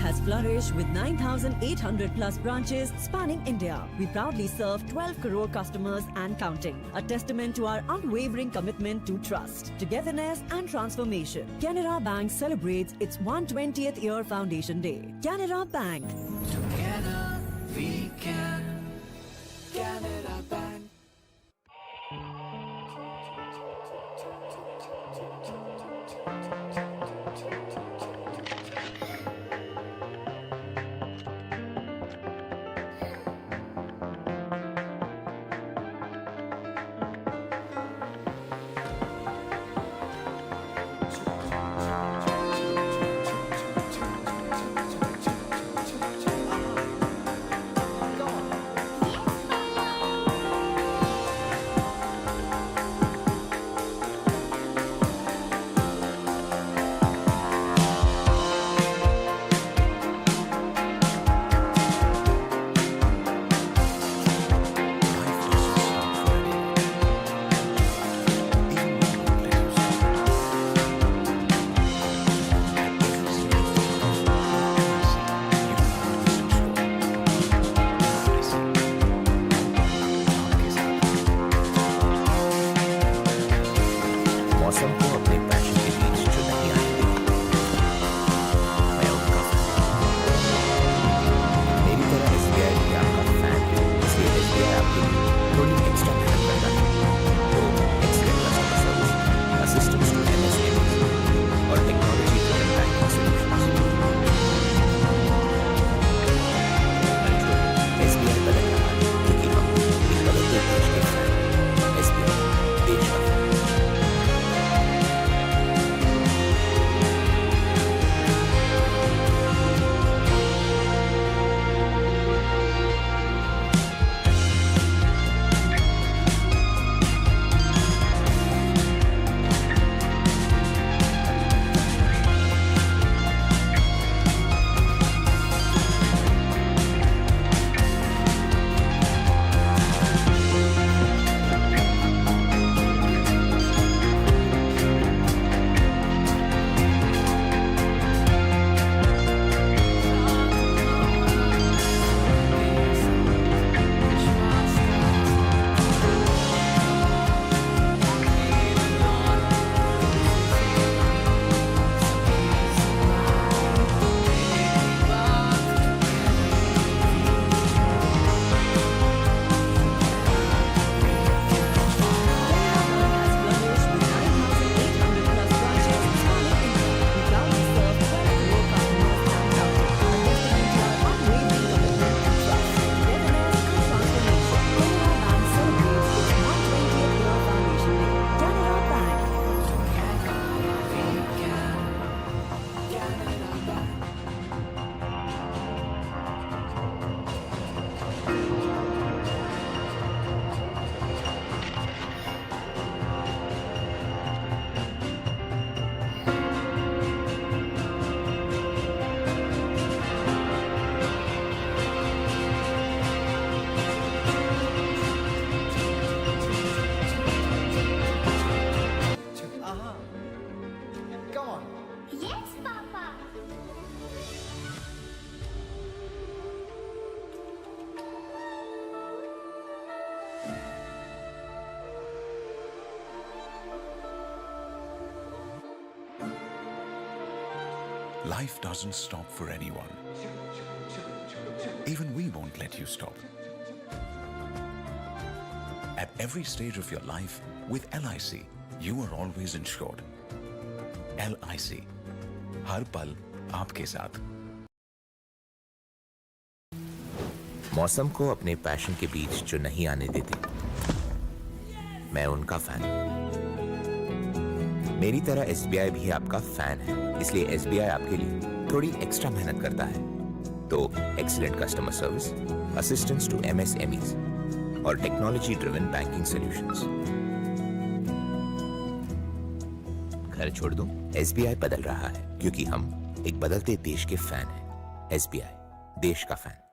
Has flourished with 9,800 plus branches spanning India. We proudly serve 12 crore customers and counting. A testament to our unwavering commitment to trust, togetherness and transformation. Canara Bank celebrates its 120th year foundation day. Canara Bank. Together we can. Canara Bank. Life doesn't stop for anyone. Even we won't let you stop. At every stage of your life, with LIC, you are always insured. LIC, हर पल आपके साथ. मौसम को अपने passion के बीच जो नहीं आने देती, मैं उनका फैन हूं. मेरी तरह SBI भी आपका फैन है, इसलिए SBI आपके लिए थोड़ी एक्स्ट्रा मेहनत करता है. तो excellent customer service, assistance to MSMEs और टेक्नोलॉजी ड्रिवन बैंकिंग सॉल्यूशंस. घर छोड़ दूं, SBI बदल रहा है क्योंकि हम एक बदलते देश के फैन हैं. SBI, देश का फैन.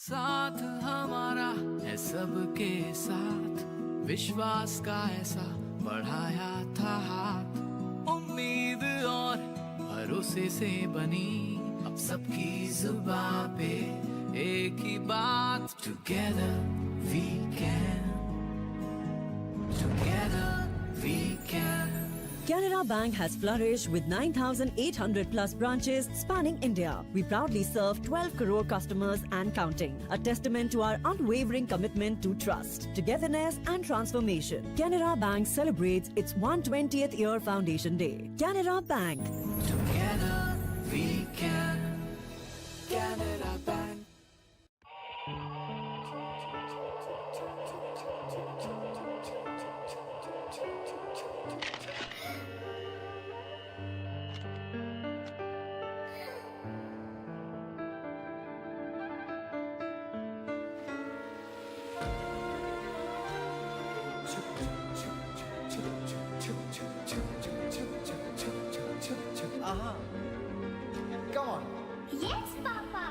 साथ हमारा है सबके साथ, विश्वास का ऐसा बढ़ाया था हाथ. उम्मीद और भरोसे से बनी अब सबकी जुबां पे एक ही बात. Together we can, together we can. Canara Bank has flourished with 9,800 plus branches spanning India. We proudly serve 12 crore customers and counting. A testament to our unwavering commitment to trust, togetherness and transformation. Canara Bank celebrates its 120th year foundation day. Canara Bank. Together we can. Canada Bank. Come on. Yes, Papa.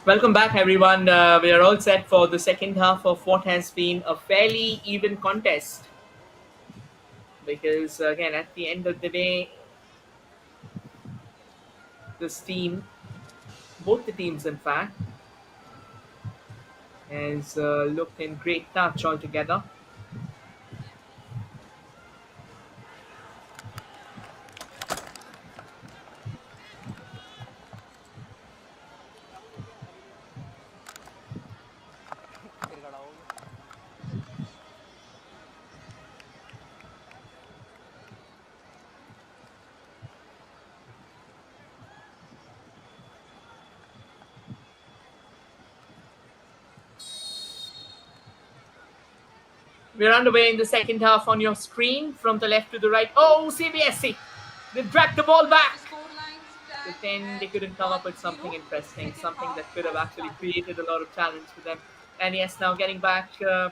Welcome back, everyone. We are all set for the second half of what has been a fairly even contest. Because, again, at the end of the day, this team, both the teams, in fact, has looked in great touch altogether. We're underway in the second half on your screen from the left to the right. Oh, Cbse! They've dragged the ball back! But then they couldn't come up with something interesting, something that could have actually created a lot of challenge for them. And yes, now getting back to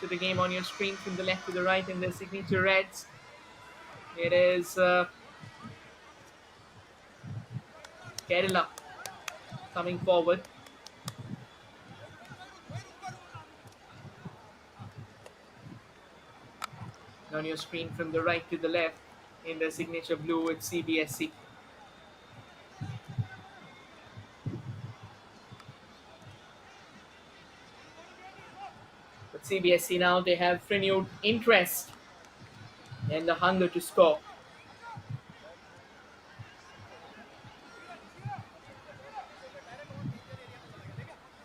the game on your screen from the left to the right in the signature reds. It is Kerala coming forward. On your screen from the right to the left in the signature blue with Cbse. But Cbse now, they have renewed interest and the hunger to score.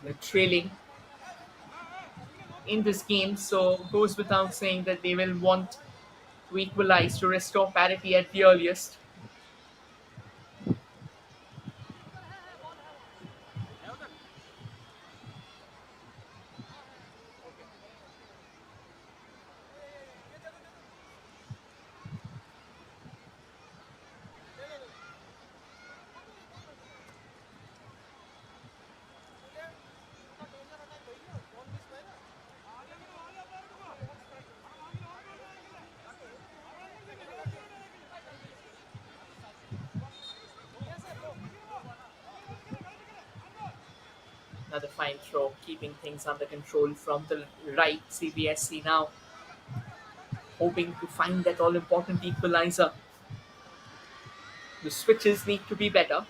They're trailing in this game, so goes without saying that they will want to equalize to restore parity at the earliest. Another fine throw, keeping things under control from the right. CBSE now hoping to find that all important equalizer. The switches need to be better.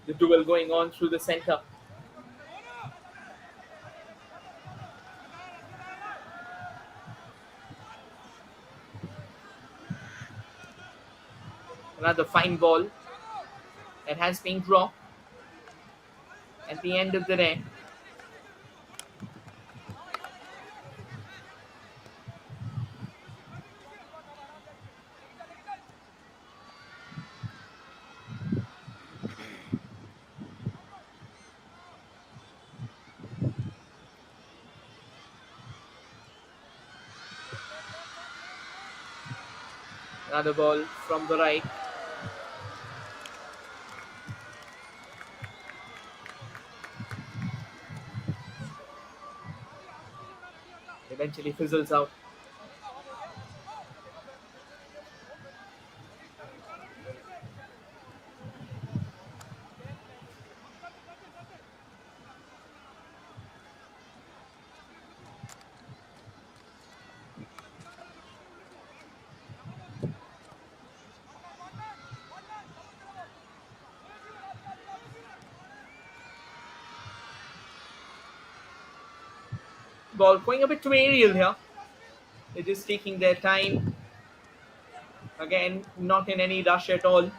The duel going on through the center. Another fine ball that has been dropped at the end of the day. Another ball from the right. Eventually fizzles out. Ball going a bit too aerial here. They're just taking their time. Again, not in any rush at all.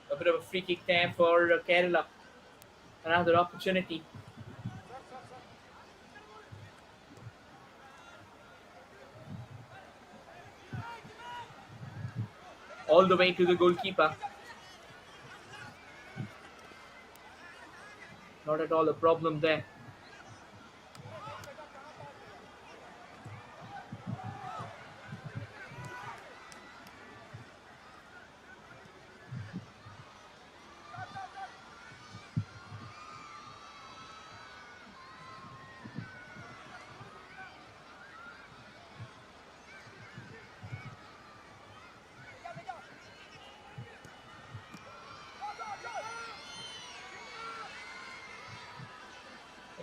A bit of a free kick there for Kerala. Another opportunity. All the way to the goalkeeper. Not at all a problem there.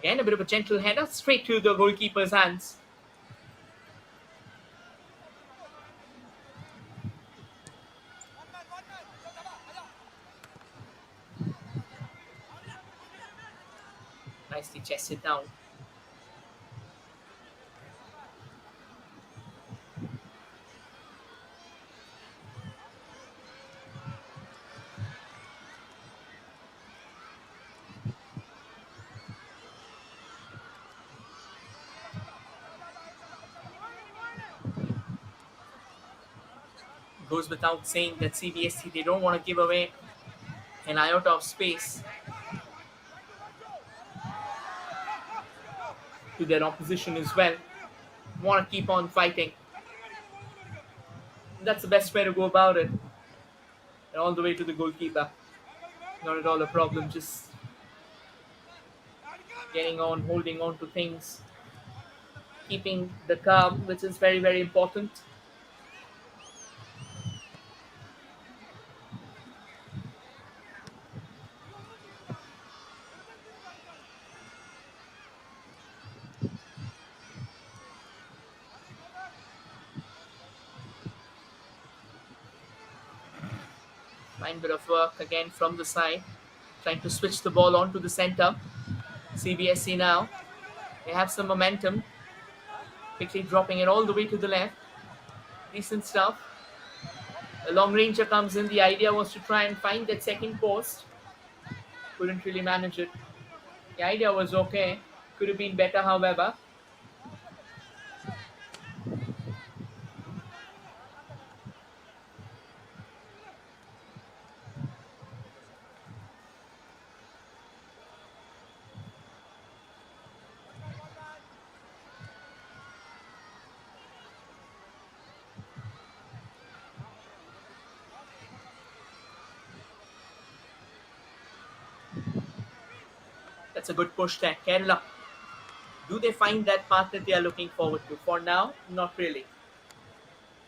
Again, a bit of a gentle header straight to the goalkeeper's hands. Nicely chested down. Goes without saying that CBSE, they don't want to give away an iota of space to their opposition as well. Want to keep on fighting. That's the best way to go about it. And all the way to the goalkeeper. Not at all a problem, just getting on, holding on to things, keeping the calm, which is very, very important. Fine bit of work again from the side. Trying to switch the ball onto the center. CBSE now. They have some momentum. Quickly dropping it all the way to the left. Decent stuff. The long ranger comes in. The idea was to try and find that second post. Couldn't really manage it. The idea was okay. Could have been better, however. That's a good push there. Kerala. Do they find that path that they are looking forward to? For now, not really.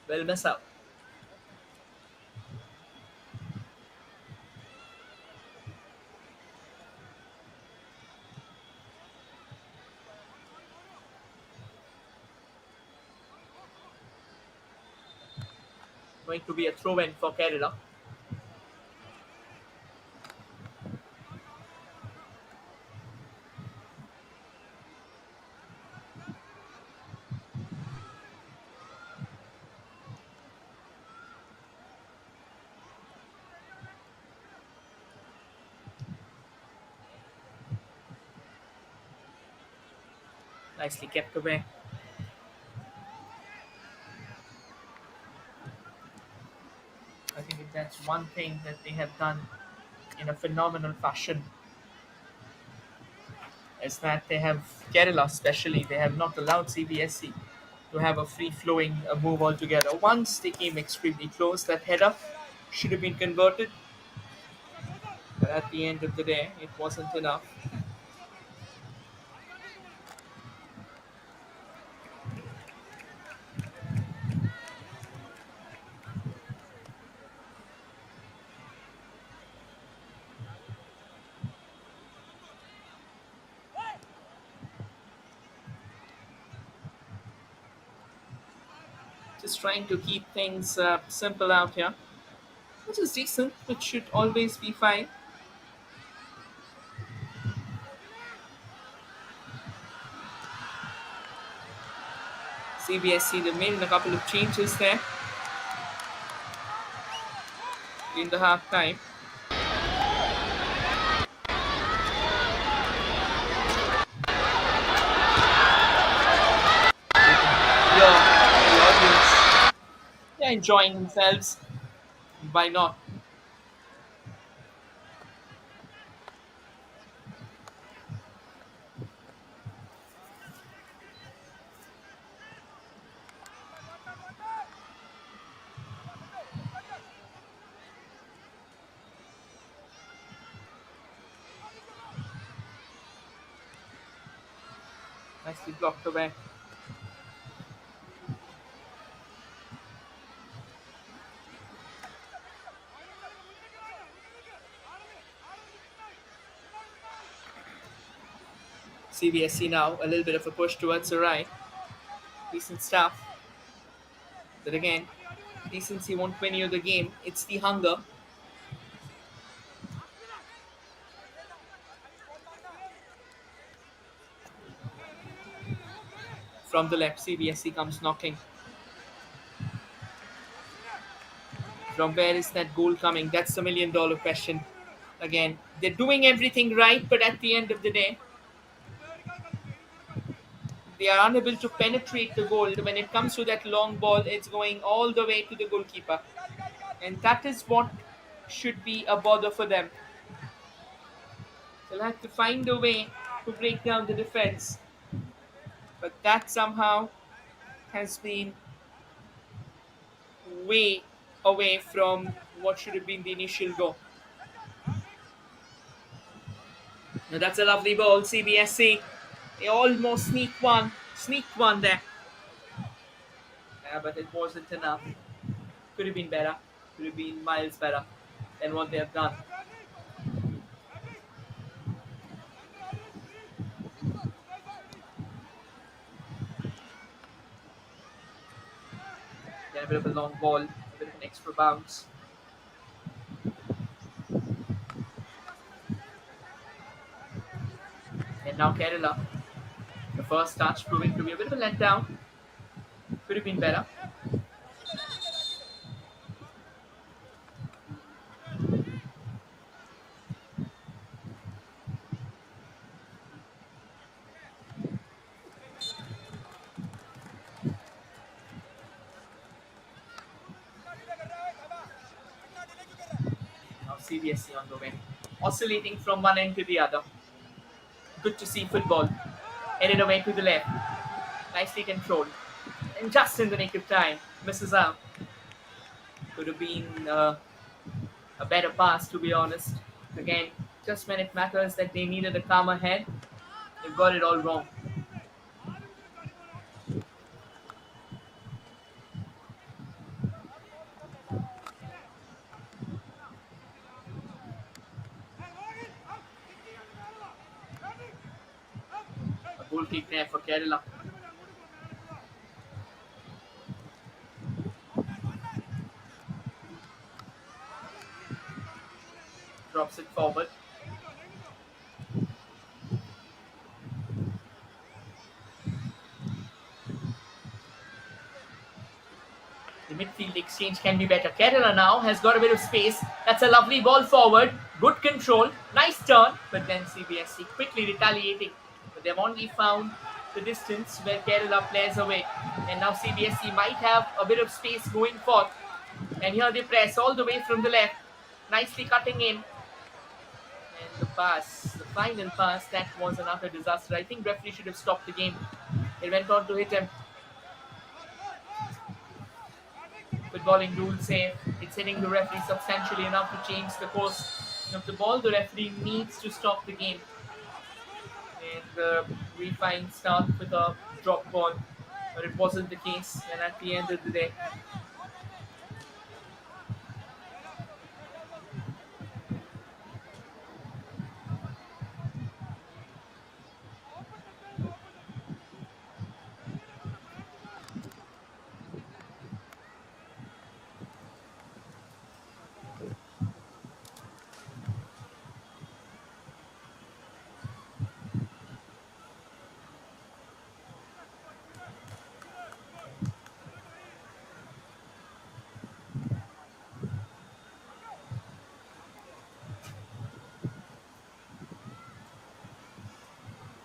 Will miss out. Going to be a throw in for Kerala. Nicely kept away. I think if that's one thing that they have done in a phenomenal fashion is that they have Kerala, especially, they have not allowed CBSE to have a free flowing move altogether. Once they came extremely close, that header should have been converted, but at the end of the day, it wasn't enough. Just trying to keep things simple out here, which is decent, which should always be fine. CBSE, they made a couple of changes there in the half time. Yeah, the audience, they're enjoying themselves. Why not? Nicely blocked away. CBSE now, a little bit of a push towards the right. Decent stuff. But again, decency won't win you the game. It's the hunger. From the left, CBSE comes knocking. From where is that goal coming? That's the $1 million question. Again, they're doing everything right, but at the end of the day, they are unable to penetrate the goal. When it comes to that long ball, it's going all the way to the goalkeeper. And that is what should be a bother for them. They'll have to find a way to break down the defense. But that somehow has been way away from what should have been the initial goal. Now that's a lovely ball, CBSE. They almost sneaked one there. Yeah, but it wasn't enough. Could have been better. Could have been miles better than what they have done. Then a bit of a long ball, a bit of an extra bounce. And now Kerala, the first touch proving to be a bit of a letdown. Could have been better. Now CBSE on the way, oscillating from one end to the other. Good to see football. Headed away to the left. Nicely controlled. And just in the nick of time, misses out. Could have been a better pass, to be honest. Again, just when it matters that they needed a calmer head, they've got it all wrong. A goal kick there for Kerala. Drops it forward. The midfield exchange can be better. Kerala now has got a bit of space. That's a lovely ball forward. Good control. Nice turn. But then CBSE quickly retaliating. But they've only found the distance where Kerala plays away. And now CBSE might have a bit of space going forth. And here they press all the way from the left. Nicely cutting in. And the pass, the final pass, that was an utter disaster. I think referee should have stopped the game. It went on to hit him. Footballing rules say it's hitting the referee substantially enough to change the course of the ball. The referee needs to stop the game. And we find start with a drop ball, but it wasn't the case. And at the end of the day,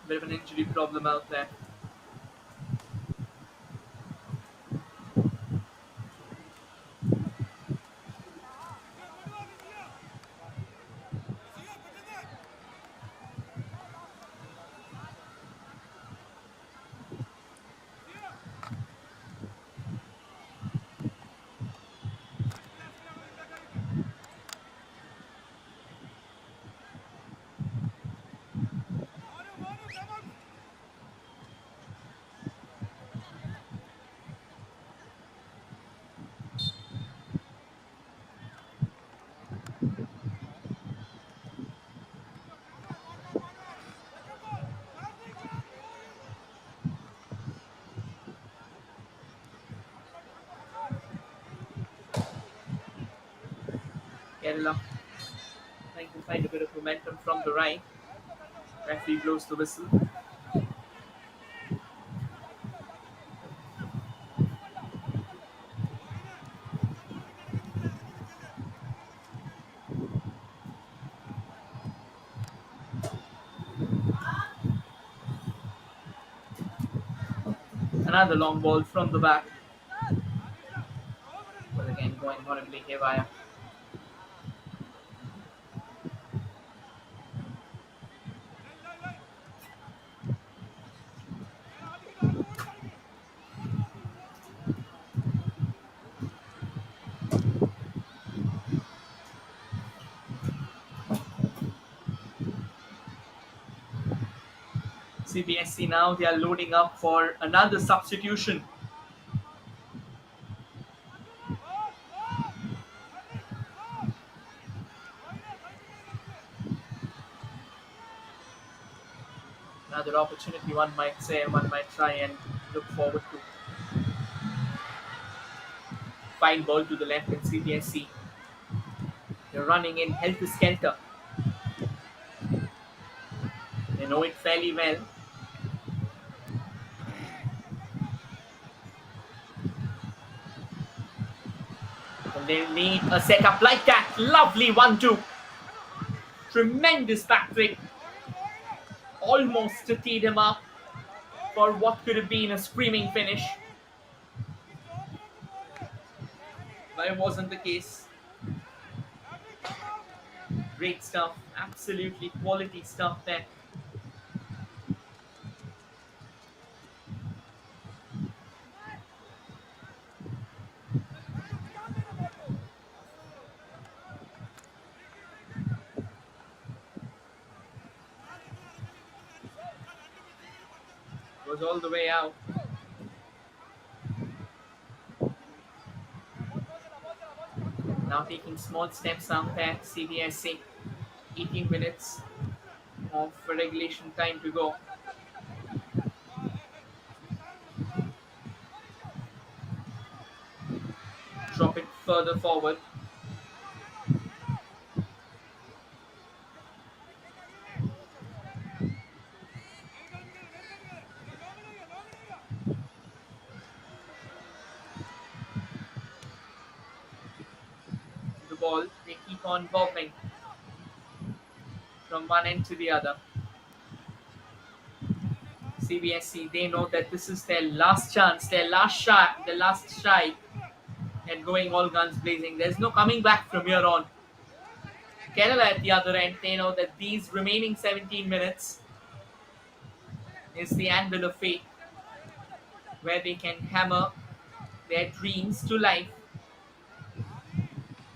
a bit of an injury problem out there. Kerala trying to find a bit of momentum from the right. Referee blows the whistle. Another long ball from the back. But again, going horribly haywire. CBSE now, they are loading up for another substitution. Another opportunity, one might say, one might try and look forward to. Fine ball to the left in CBSE. They're running in helter-skelter. And know it fairly well. And they need a setup like that. Lovely 1-2. Tremendous back trick. Almost teed him up for what could have been a screaming finish. But it wasn't the case. Great stuff. Absolutely quality stuff there. Goes all the way out. Now taking small steps out there, Cbse. 18 minutes of regulation time to go. Drop it further forward. The ball, they keep on bobbing from one end to the other. Cbse, they know that this is their last chance, their last try at going all guns blazing. There's no coming back from here on. Kerala at the other end, they know that these remaining 17 minutes is the anvil of fate where they can hammer their dreams to life.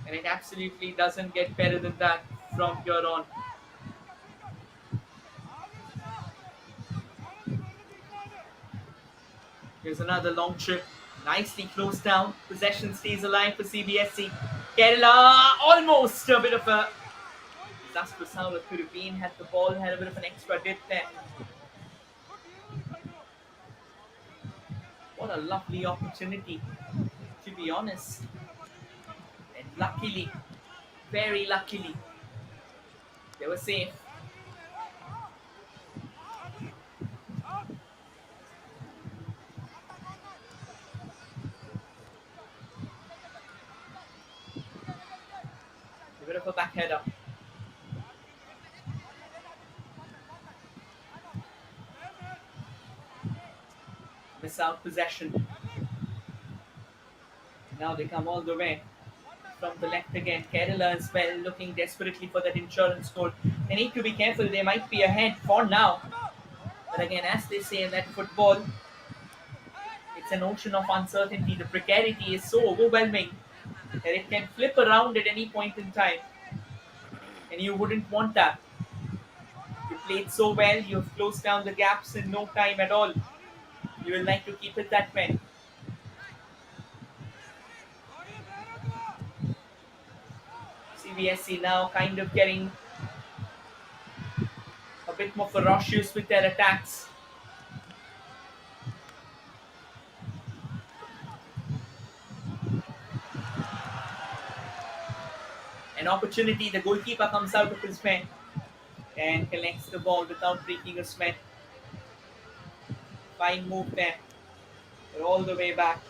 And it absolutely doesn't get better than that from here on. Here's another long trip. Nicely closed down. Possession stays alive for Cbse. Kerala almost a bit of a disastrous how it could have been had the ball had a bit of an extra dip there. What a lovely opportunity, to be honest. And luckily, very luckily, they were safe. A bit of a back header. Miss out possession. Now they come all the way from the left again. Kerala as well, looking desperately for that insurance goal. They need to be careful. They might be ahead for now. But again, as they say in that football, it's an ocean of uncertainty. The precarity is so overwhelming that it can flip around at any point in time. And you wouldn't want that. You played so well, you've closed down the gaps in no time at all. You will like to keep it that way. Cbse now kind of getting a bit more ferocious with their attacks. An opportunity, the goalkeeper comes out of his man and collects the ball without breaking a sweat. Fine move there. They're all the way back.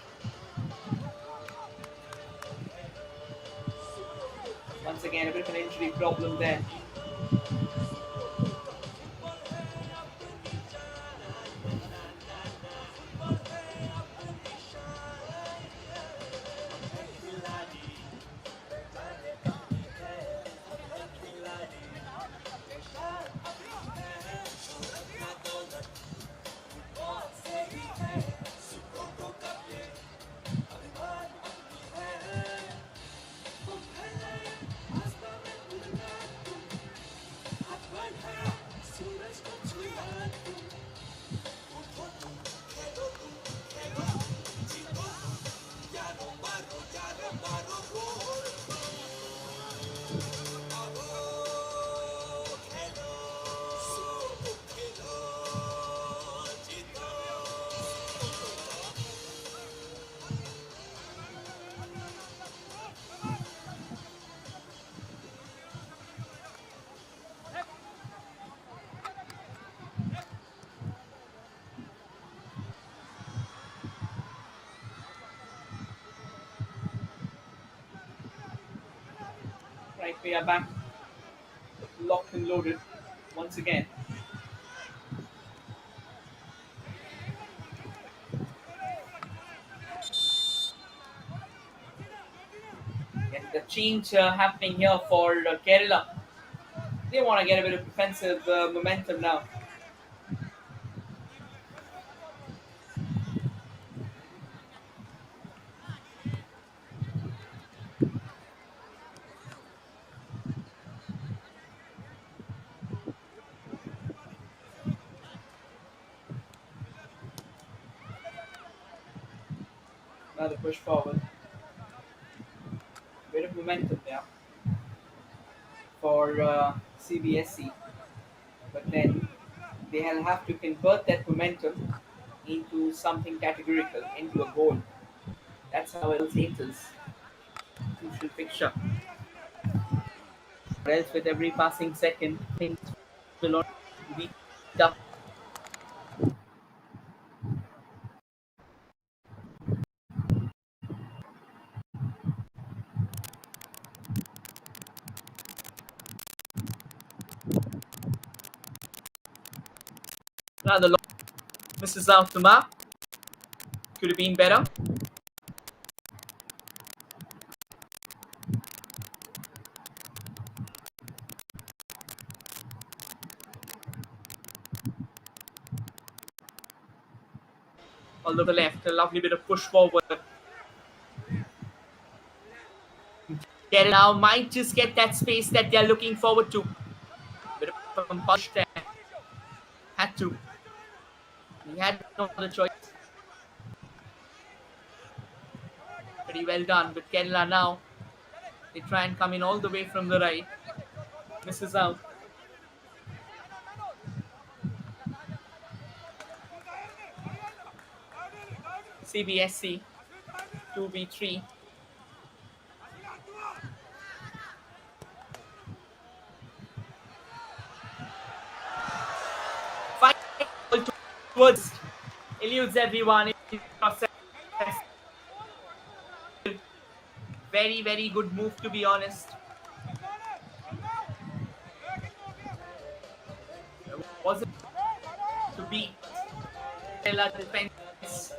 Once again, a bit of an injury problem there. Right, we are back, locked and loaded once again. And the change happening here for Kerala. They want to get a bit of defensive momentum now. Now they push forward. Bit of momentum there for CBSE, but then they'll have to convert that momentum into something categorical, into a goal. That's how it is. Crucial fixture. Or else, with every passing second, things will only be tough. Rather long. Misses out the mark. Could have been better. All to the left. A lovely bit of push forward. Kerala now might just get that space that they're looking forward to. Bit of a push there. Had to. He had no other choice. Pretty well done. But Kerala now, they try and come in all the way from the right. Misses out. CBSC 2v3. Final towards eludes everyone in the process. Very, very good move, to be honest. It wasn't to beat Kerala defense.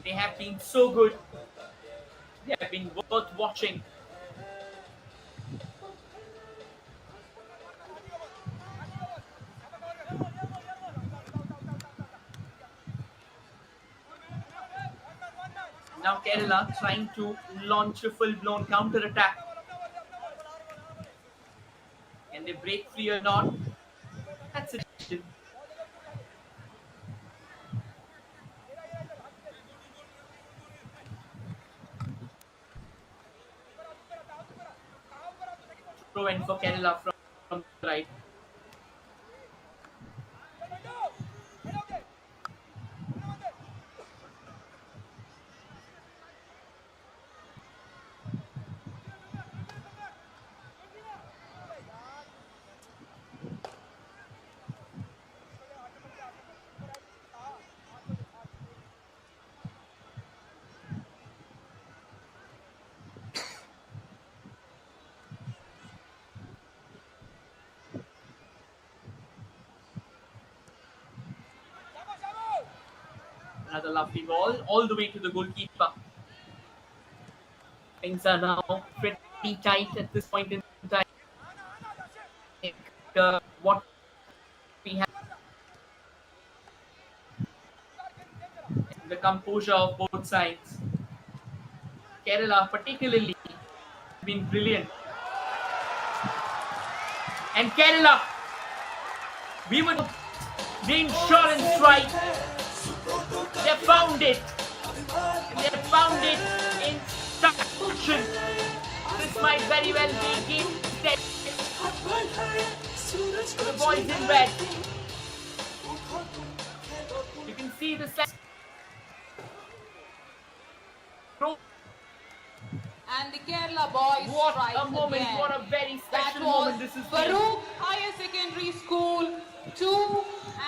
They have been so good. They have been worth watching. Now Kerala trying to launch a full-blown counter-attack. Can they break free or not? That's a question. Throw in for Kerala from the right. Another lovely ball all the way to the goalkeeper. Things are now pretty tight at this point in time. What we have, the composure of both sides. Kerala particularly been brilliant. And Kerala, we would the insurance right. They found it. They found it in suction. This might very well be game set. The boys in red. You can see the set. And the Kerala boys What strike a moment, again. what a very That special was moment this is. Baruch Higher Secondary School 2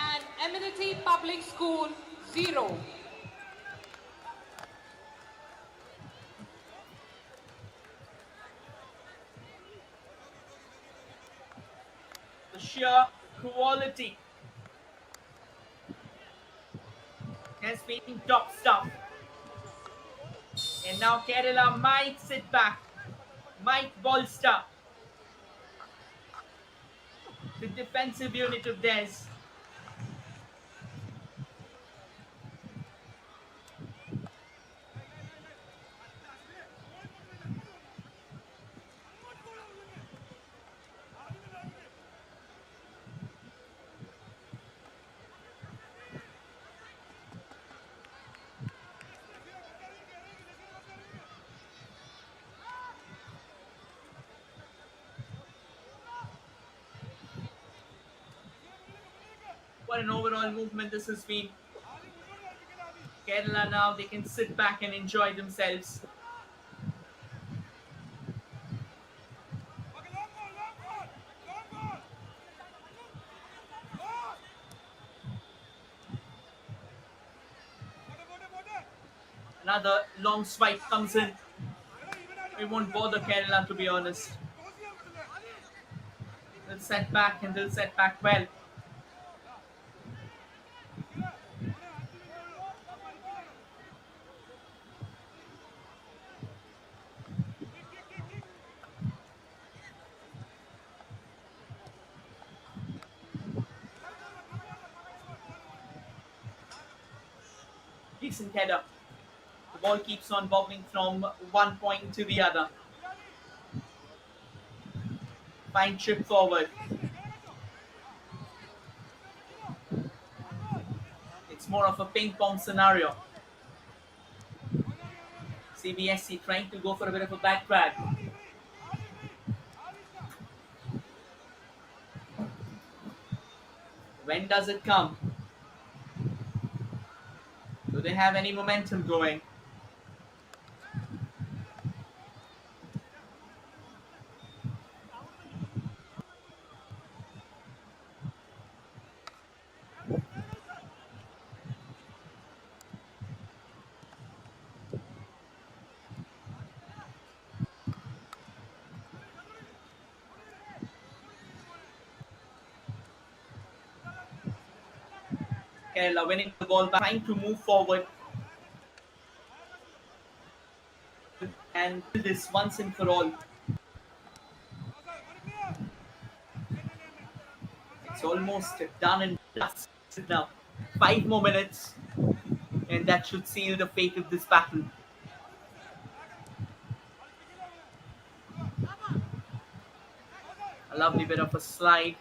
and Amenity Public School 0. sheer quality has been top stuff. And now Kerala might sit back, might bolster the defensive unit of theirs. What an overall movement this has been. Kerala now they can sit back and enjoy themselves. Another long swipe comes in. It won't bother Kerala, to be honest. They'll set back and they'll set back well. Decent header. The ball keeps on bobbling from one point to the other. Fine chip forward. It's more of a ping pong scenario. Cbse trying to go for a bit of a back drag. When does it come? Do they have any momentum going? Kerala winning the ball, trying to move forward and do this once and for all. It's almost done and dusted now. 5 more minutes, and that should seal the fate of this battle. A lovely bit of a slide.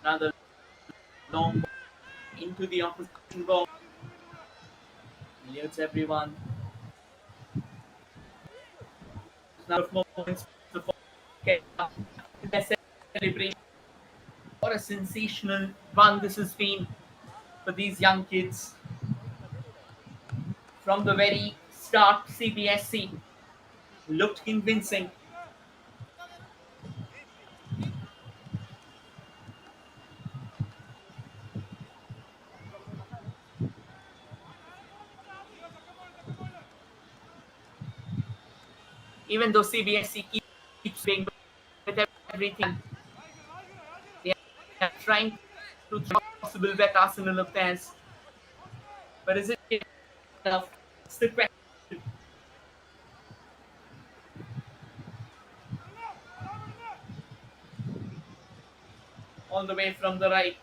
Another long ball into the opposition goal. Eludes everyone. Number of moments before their celebration. What a sensational run this has been for these young kids. From the very start, Cbse looked convincing. Even though Cbse keeps being with everything, they are trying to throw possible wet arsenal of theirs. But is it enough? It's the question. All the way from the right.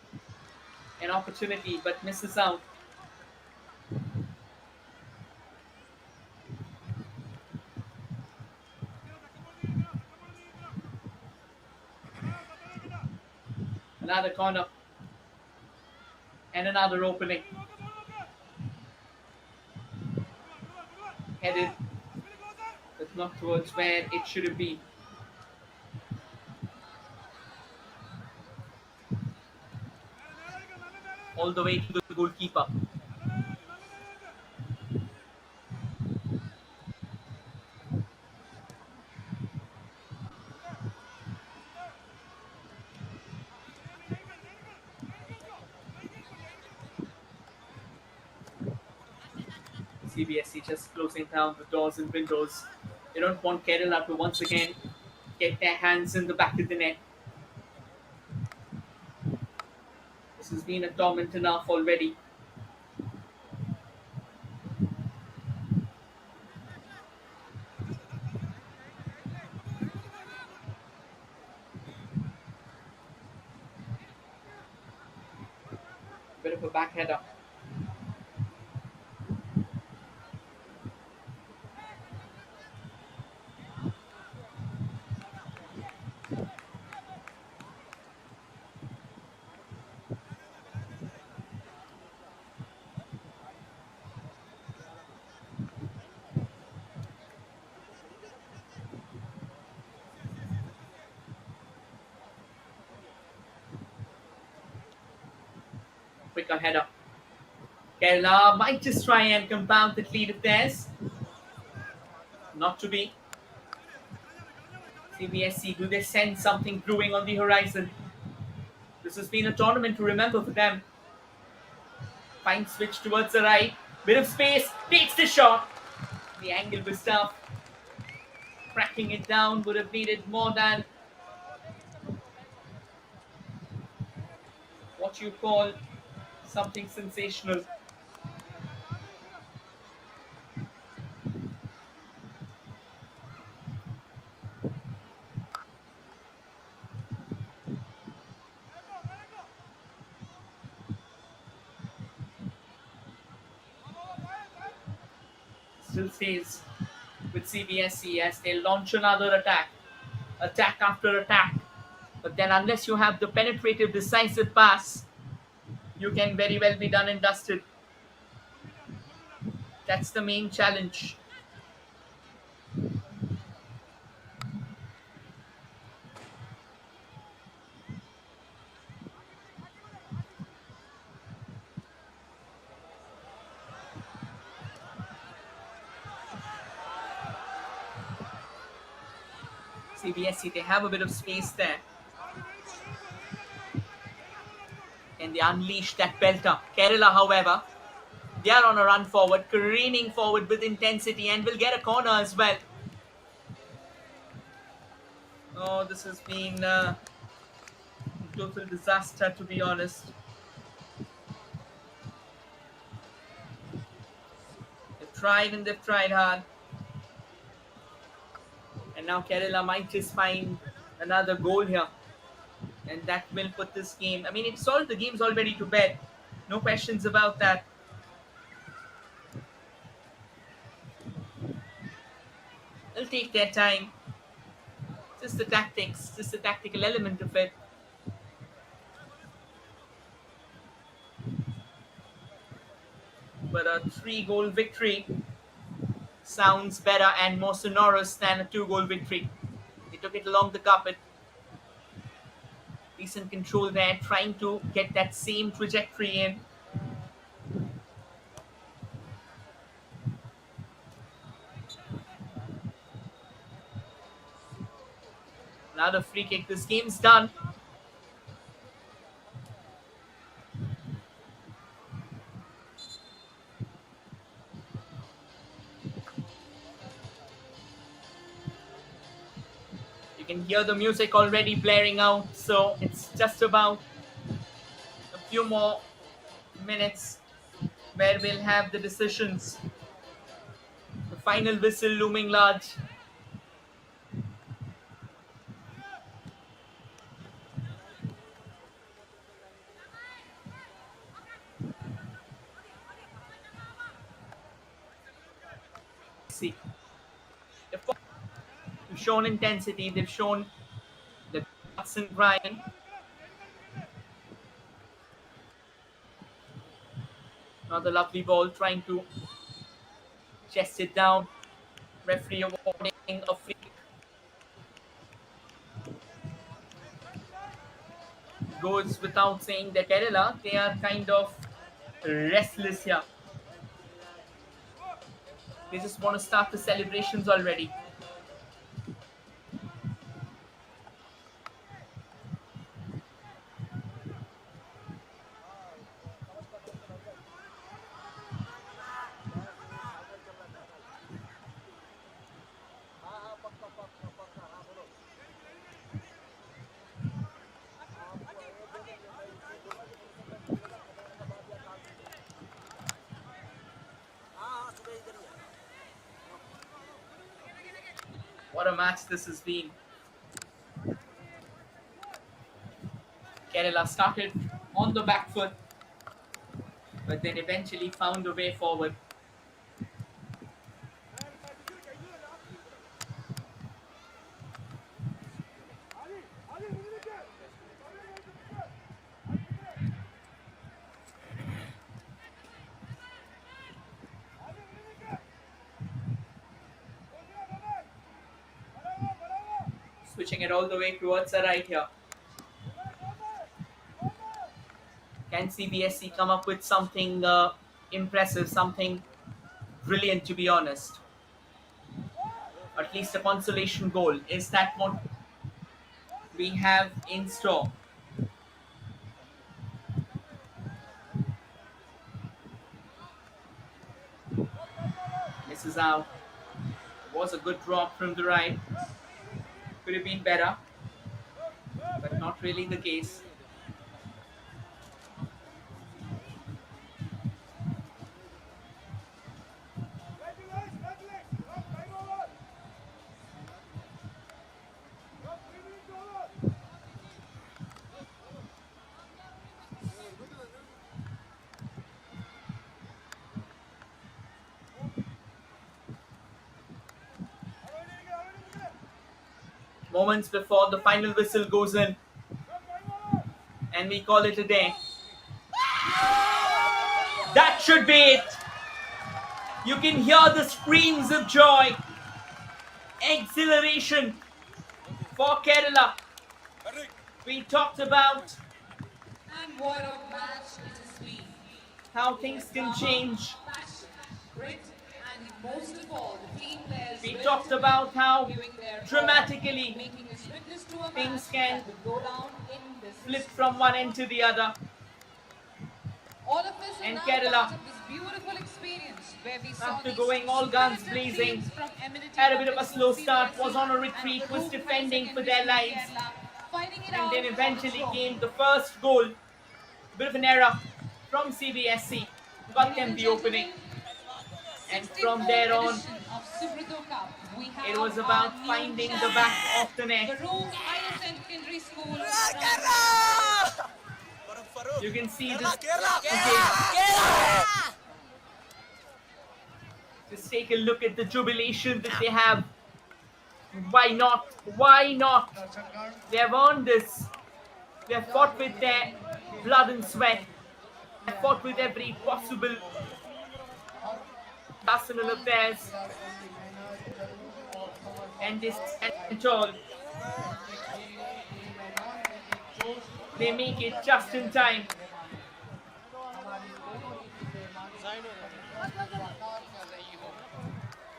An opportunity, but misses out. Another corner. And another opening. Headed, but not towards where it should have been. All the way to the goalkeeper. CBSE just closing down the doors and windows. They don't want Kerala to once again get their hands in the back of the net. This has been a torment enough already. Bit of a backheader. Quicker header. Kerala might just try and compound that lead of theirs. Not to be. CBSE, do they sense something brewing on the horizon? This has been a tournament to remember for them. Fine switch towards the right. Bit of space. Takes the shot. The angle was tough. Cracking it down would have needed more than what you call something sensational. Still stays with CBSE as they launch another attack after attack. But then, unless you have the penetrative, decisive pass, you can very well be done and dusted. That's the main challenge. CBSE, they have a bit of space there. And they unleash that belter. Kerala, however, they are on a run forward, careening forward with intensity and will get a corner as well. Oh, this has been a total disaster, to be honest. They've tried hard. And now Kerala might just find another goal here. And that will put this game. I mean, it solved the games already to bed. No questions about that. They'll take their time. Just the tactics, just the tactical element of it. But a 3-goal victory sounds better and more sonorous than a 2-goal victory. They took it along the carpet. Decent control there, trying to get that same trajectory in. Another free kick. This game's done. You can hear the music already blaring out, so it's just about a few more minutes where we'll have the decisions. The final whistle looming large. See, they've shown intensity, they've shown the guts and grind. Another lovely ball, trying to chest it down. Referee awarding a free. Goes without saying that Kerala, they are kind of restless here. They just want to start the celebrations already. What a match this has been. Kerala started on the back foot, but then eventually found a way forward. Switching it all the way towards the right here. Can CBSE come up with something impressive, something brilliant, to be honest? At least a consolation goal. Is that what we have in store? Misses out. Was a good drop from the right. Could have been better, but not really the case. Moments before the final whistle goes in, and we call it a day. That should be it. You can hear the screams of joy, exhilaration for Kerala. We talked about And what a match it has been. how things can change. Passion, grit, and most of all, the team players We willing talked to about win, how giving their all, dramatically making us witness to a things match can that will go down in this flip history. from one end to the other. All of us are And now Kerala, part of this beautiful experience where we saw after these going all guns superlative blazing, teams from Eminity had a bit of Public a School slow start, was CBSE on a and retreat, was Group High defending for Secondary their School lives, Kerala fighting it and out then for the eventually trophy. came the first goal. Bit of an error from CBSE, got Ladies them and the opening, gentlemen, and from 64th there on, edition of Subroto Cup. We it have was our about new finding the back champions, of the net. the Group High Secondary School. You can see this. Okay, just take a look at the jubilation that they have. Why not? Why not? They have earned this. They have fought with their blood and sweat. They have fought with every possible arsenal of theirs. And they stand tall. They make it just in time.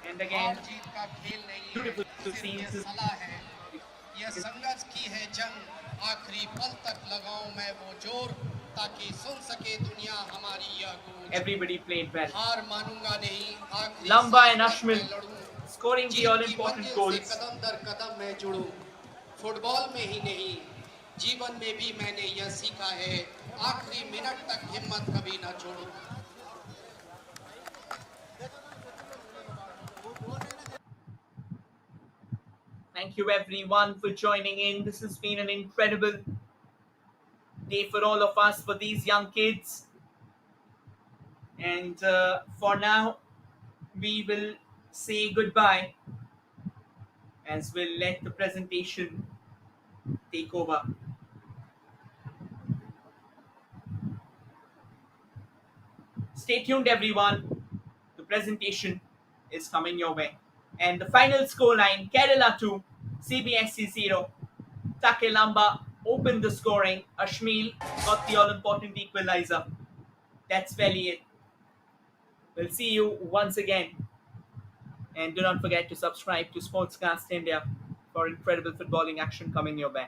And again, beautiful scenes. यह संघर्ष की है जंग आखिरी पल तक लगाऊं मैं वो जोर ताकि सुन सके दुनिया हमारी यह गूंज Everybody played well. हार मानूंगा नहीं आखिरी Lamba सांस and तक Ashmil मैं लड़ूं scoring the जीत all की important मंजिल से goals. कदम दर कदम मैं जुड़ूं फुटबॉल में ही नहीं जीवन में भी मैंने यह सीखा है आखिरी मिनट तक हिम्मत कभी ना छोड़ूं Thank you everyone for joining in. This has been an incredible day for all of us, for these young kids. And for now, we will say goodbye as we'll let the presentation take over. Stay tuned, everyone. The presentation is coming your way. And the final scoreline, Kerala 2, CBSE 0. Take Lamba opened the scoring. Ashmil got the all-important equalizer. That's really it. We'll see you once again. And do not forget to subscribe to Sportscast India for incredible footballing action coming your way.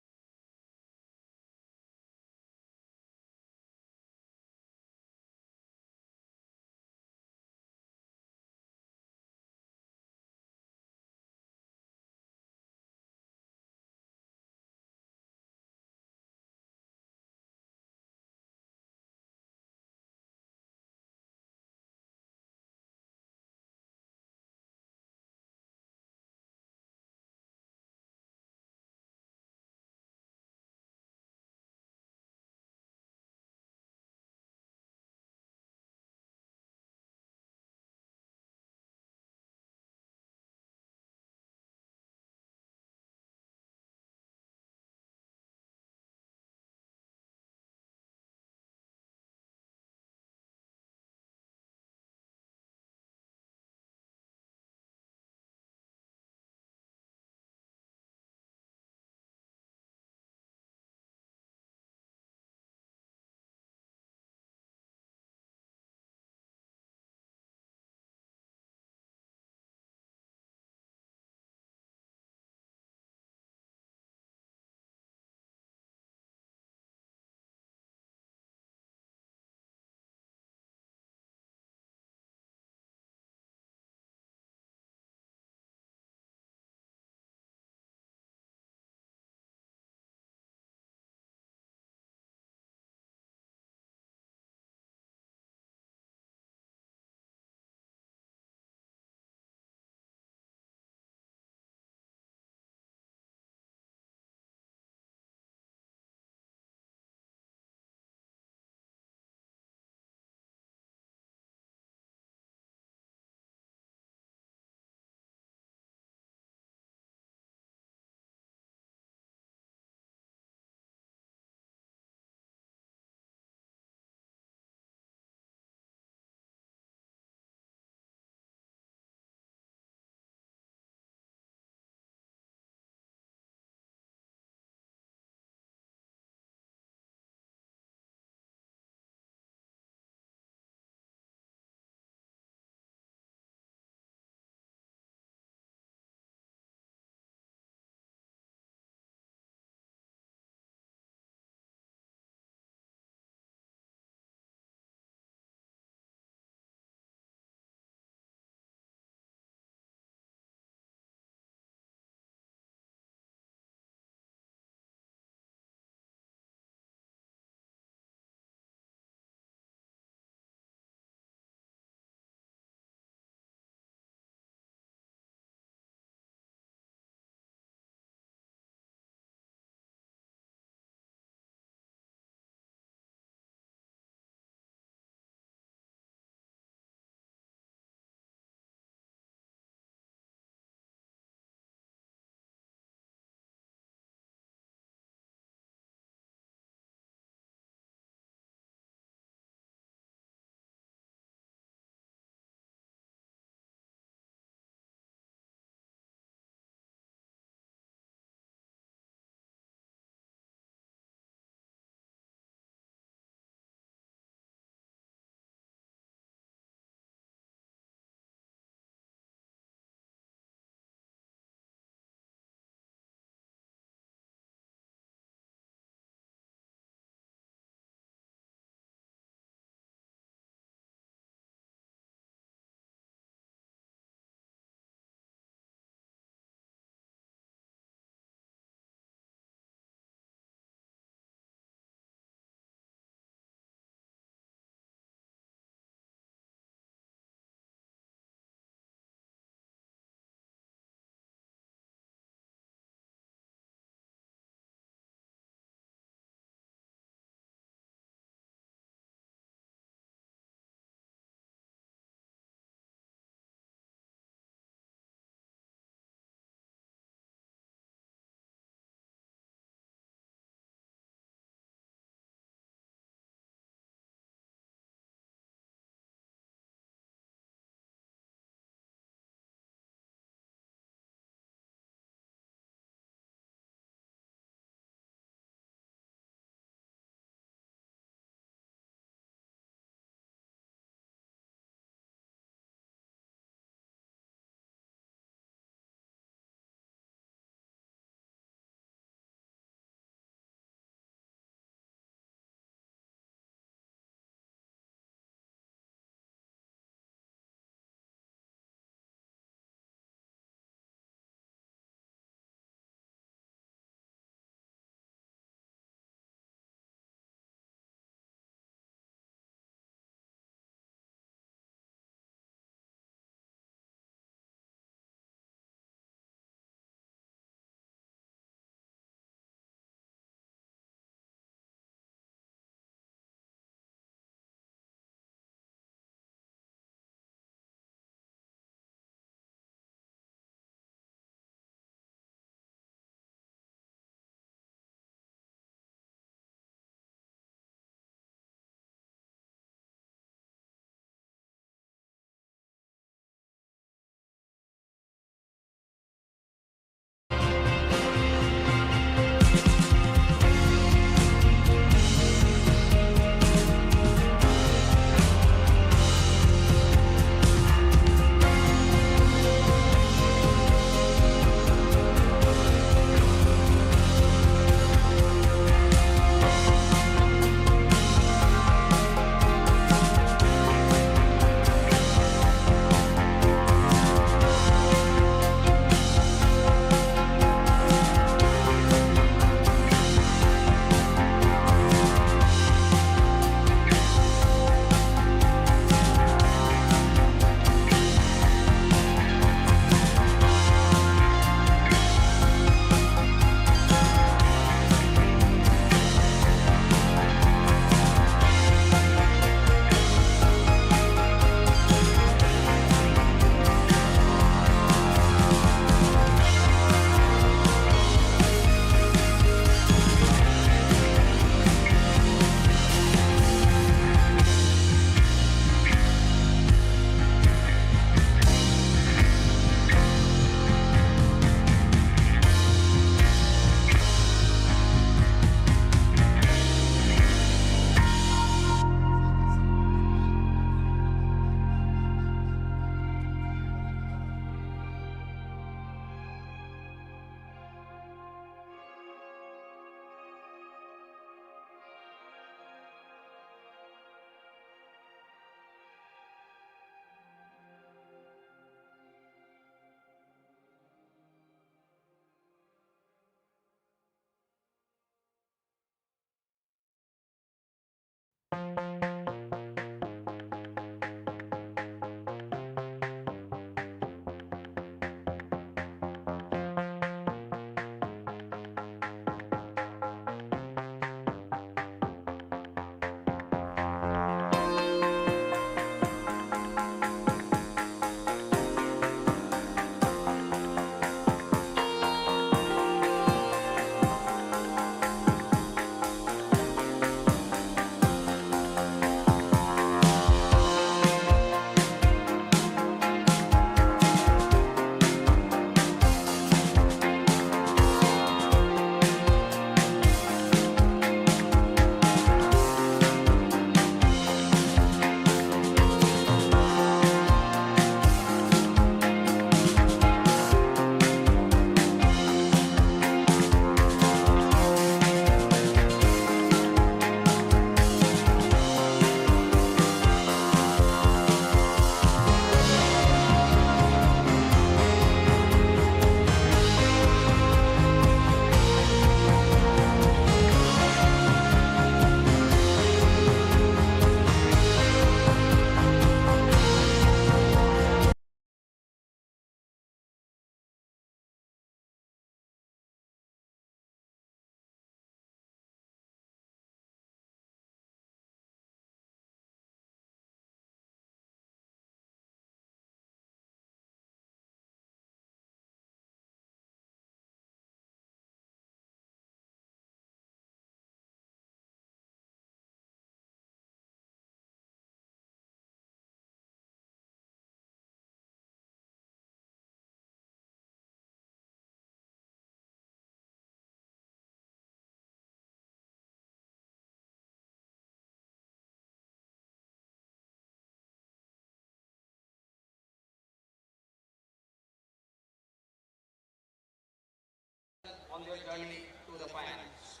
on their journey to the finals.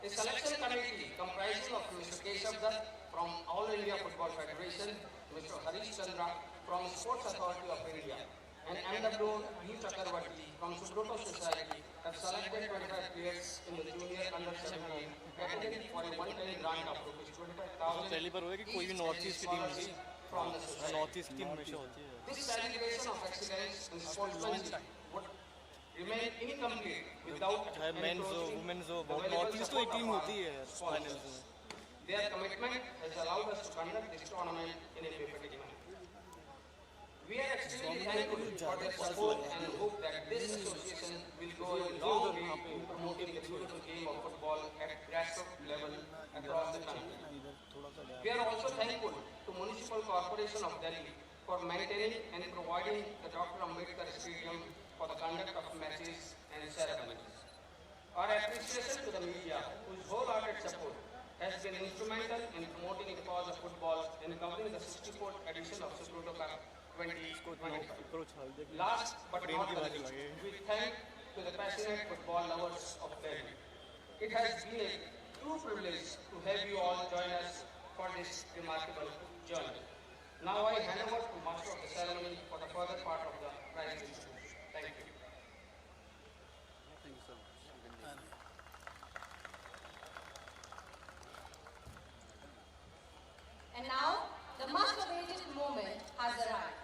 A selection committee comprising of Mr. Keshav Dutt from All India Football Federation, Mr. Harish Chandra from Sports Authority of India, and M.W. U. Chakravarti from Subroto Society have selected 25 players in the junior under-17 category for a one-time grant of ₹25,000 पहली बार हुआ कि कोई भी north east की team नहीं from the society. North east की team हमेशा होती है This celebration of excellence in sportsmanship would remain incomplete without चाहे मेंस हो वुमेन्स हो बहुत नॉर्थ ईस्ट तो एक टीम होती है फाइनल्स में Their commitment has allowed us to conduct this tournament in a patriotic manner. We are extremely thankful for their support and hope that this association will go a long way in promoting the beautiful game of football at grassroots level across the country. We are also thankful to Municipal Corporation of Delhi for maintaining and providing the Dr. Ambedkar Stadium for the conduct of matches and ceremonies. Our appreciation to the media, whose wholehearted support has been instrumental in promoting the cause of football and covering the 64th edition of Subroto Cup 2025. Last but not least, we thank to the passionate football lovers of Delhi. It has been a true privilege to have you all join us for this remarkable journey. Now I hand over to Master of the Ceremony for the further part of the prize distribution. Thank you. And now, the much-awaited moment has arrived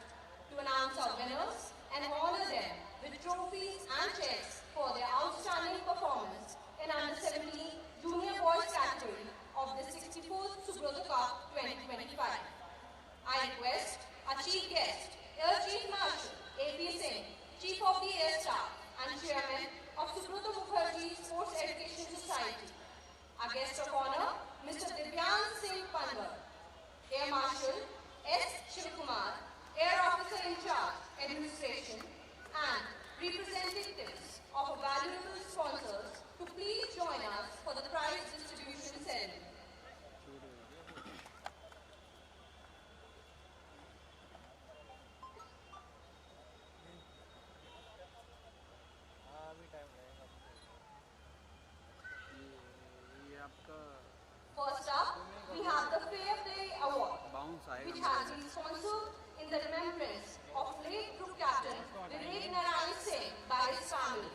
to announce our winners and honor them with trophies and checks for their outstanding performance in Under-17 Junior Boys category of the 64th Subroto Cup 2025. I request our Chief Guest, Air Chief Marshal A.P. Singh, Chief of the Air Staff and Chairman of Subroto Mukherjee Sports Education Society, our guest of honor, Mr. Divyan Singh Panwar, Air Marshal S. Shivakumar, Air Officer in Charge, Administration, and representatives of valuable sponsors to please join us for the prize distribution ceremony. First up, we have the Fair Play Award, which has been sponsored in the remembrance of late Group Captain Vivek Narayan Singh by his family.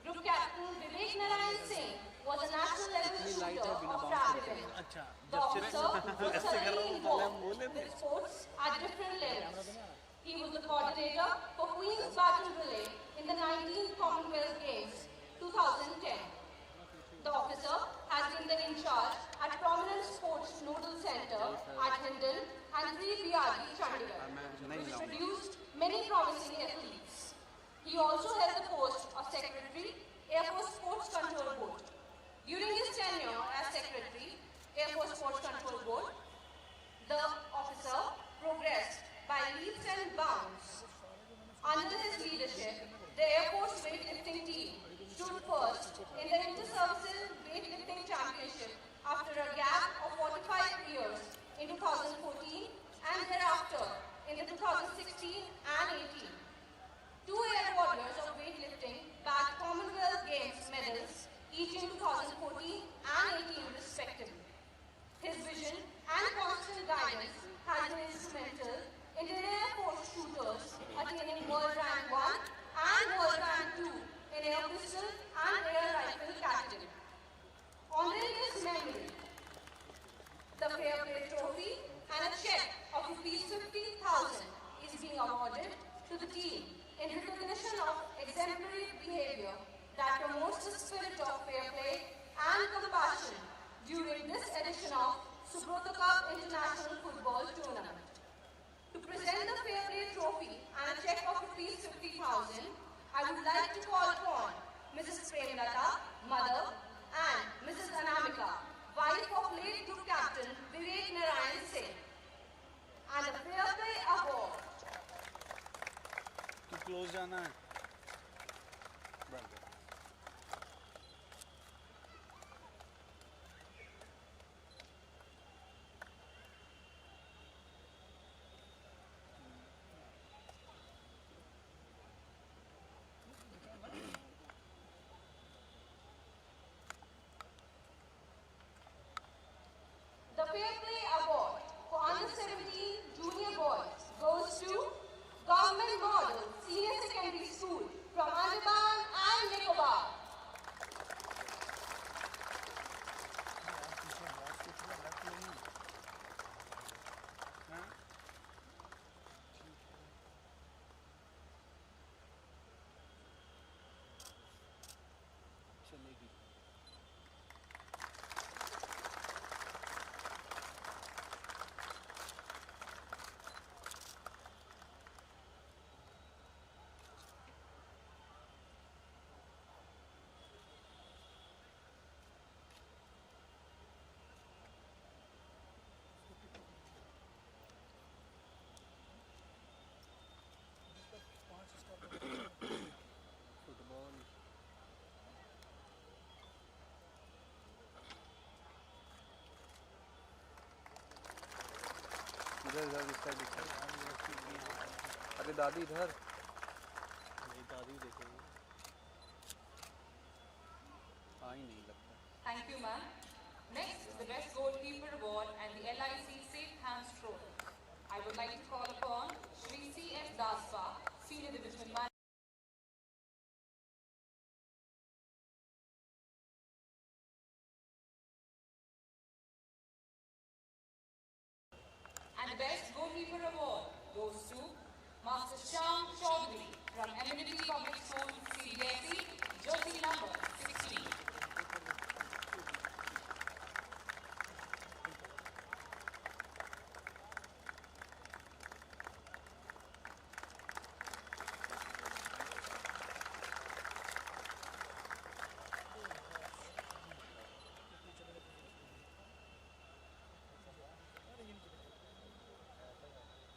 Group Captain Vivek Narayan Singh was a national level shooter of track event. The officer was thoroughly involved with sports at different levels. He was the coordinator for Queen's Battle Relay in the 19th Commonwealth Games 2010. The officer has been the in charge at prominent sports nodal centre at Hindon and 3BRD Chandigarh, which produced many promising athletes. He also held the post of Secretary, Air Force Sports Control Board. During his tenure as Secretary, Air Force Sports Control Board, the officer progressed by leaps and bounds. Under his leadership, the Air Force weightlifting team stood first in the Inter-Services Weightlifting Championship after a gap of 45 years in 2014 and thereafter in the 2016 and 18. Two air warriors of weightlifting bagged Commonwealth Games medals each in 2014 and 18 respectively. His vision and constant guidance has been instrumental in the Air Force shooters attaining World Rank 1 and World Rank 2 in air pistol and air rifle category. Honoring his memory, the Fair Play Trophy and a check of ₹50,000 is being awarded to the team in recognition of exemplary behavior that promotes the spirit of fair play and compassion during this edition of Subroto Cup International Football Tournament. To present the Fair Play Trophy and a check of ₹50,000, I would like to call upon Mrs. Premlata, mother, and Mrs. Anamika, wife of late Group Captain Vivek Narayan Singh, and the Fair Play Award. तू close जाना है The Fair Play Award for Under-17 Junior Boys goes to Government Model Senior Secondary School from Andaman and Nicobar. चलेगी football इधर इधर इस side अरे दादी इधर नहीं दादी देखेंगे आ ही नहीं लगता Thank you, ma'am. Next is the Best Goalkeeper Award and the LIC Safe Hands Trophy. I would like to call upon Shri C.S. Daspa, Senior Division Manager. And the Best Goalkeeper Award goes to Master Shyam Chaudhary from Amenity Public School, Cbse, Jyoti number 16.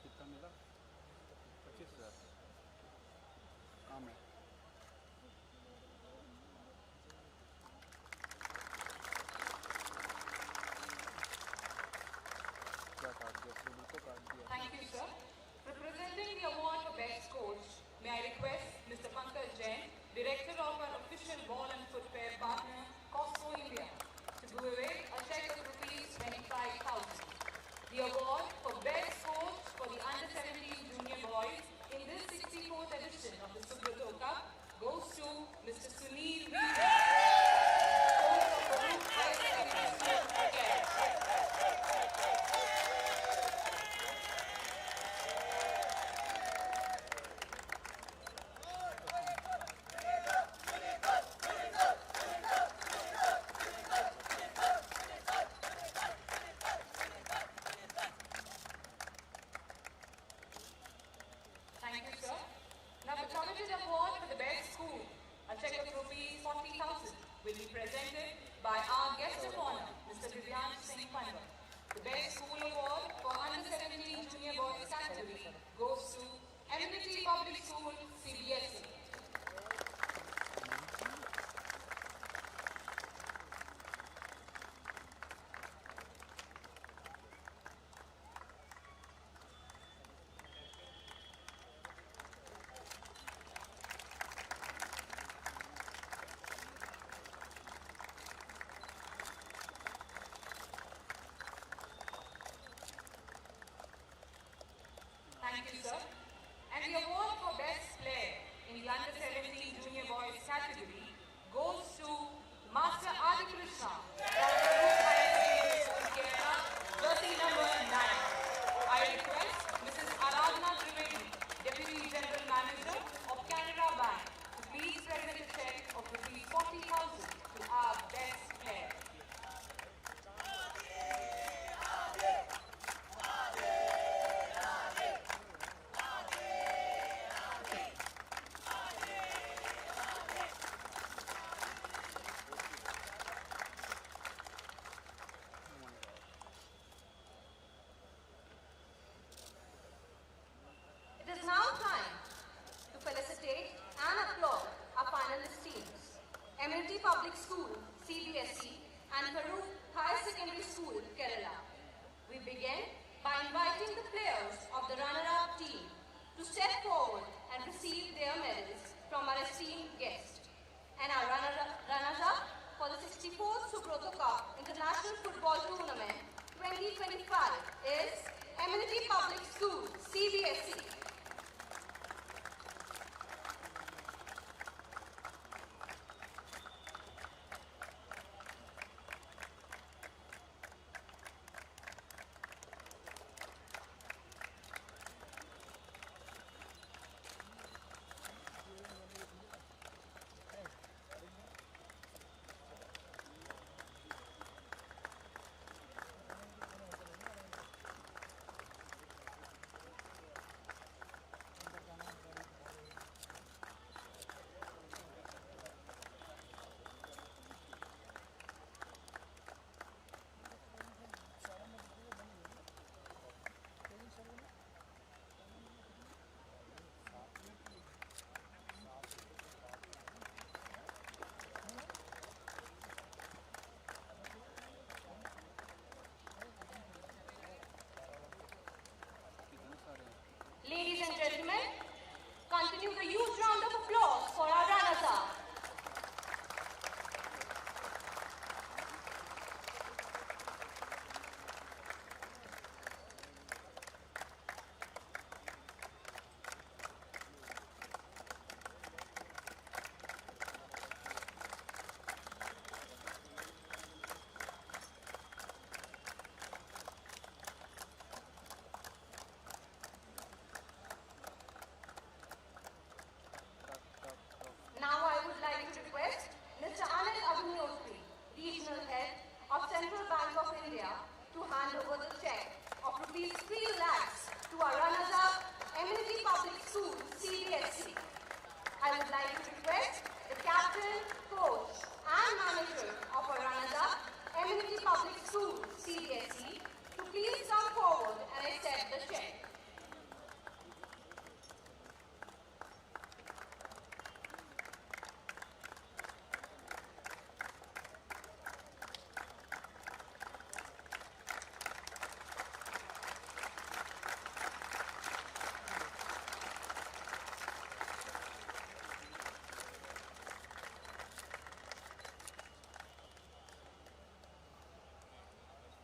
कितना मिला 25,000 काम है will be presented by our guest of honor, Mr. Divyansh Singh Pandwa. The Best School Award for Under 17 Junior Boys category goes to Amenity Public School, Cbse. Thank you, sir. And the award for Best Player in the Under 17 Junior Boys category goes to Master Adi Krishna, Kerala, jersey number 9. I request Mrs. Aradhana Trivedi, Deputy General Manager of Canada Bank, to please present a check of rupees 40,000 to our Best Player. It is now time to felicitate and applaud our finalist teams, Amenity Public School, Cbse, and Karur High Secondary School, Kerala. We begin by inviting the players of the runner-up team to step forward and receive their medals from our esteemed guest. And our runners-up for the 64th Subroto Cup International Football Tournament 2025 is Amenity Public School, Cbse. Ladies and gentlemen, continue the huge round of applause for our runners-up. Now I would like to request Mr. Anil Agnihotri, Regional Head of Central Bank of India, to hand over the check of rupees 3 lakhs to our runners-up, Amenity Public School, Cbse. I would like to request the captain, coach and manager of our runners-up, Amenity Public School, Cbse, to please come forward and accept the check.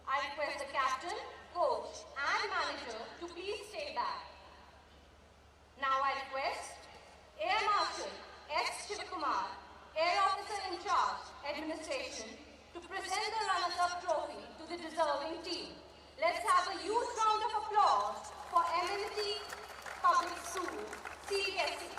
I request the captain, coach and manager to please stay back. Now I request Air Marshal S. Shivakumar, Air Officer in Charge, Administration, to present the runners-up trophy to the deserving team. Let's have a huge round of applause for Amenity Public School, Cbse.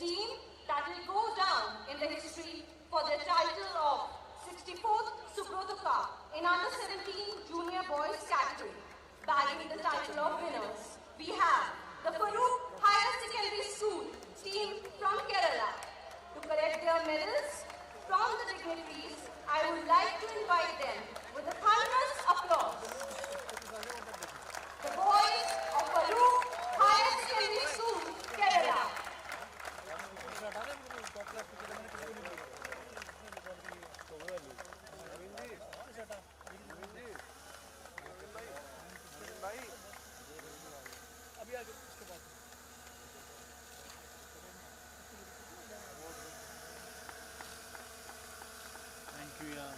team that will go down in the history for the title of 64th Subroto Cup in under-17 junior boys category, bagging the title of winners. We have the Farooq Higher Secondary School team from Kerala. To collect their medals from the dignitaries, I would like to invite them with a thunderous applause. The boys of Farooq Higher Secondary School, Kerala. Thank you यार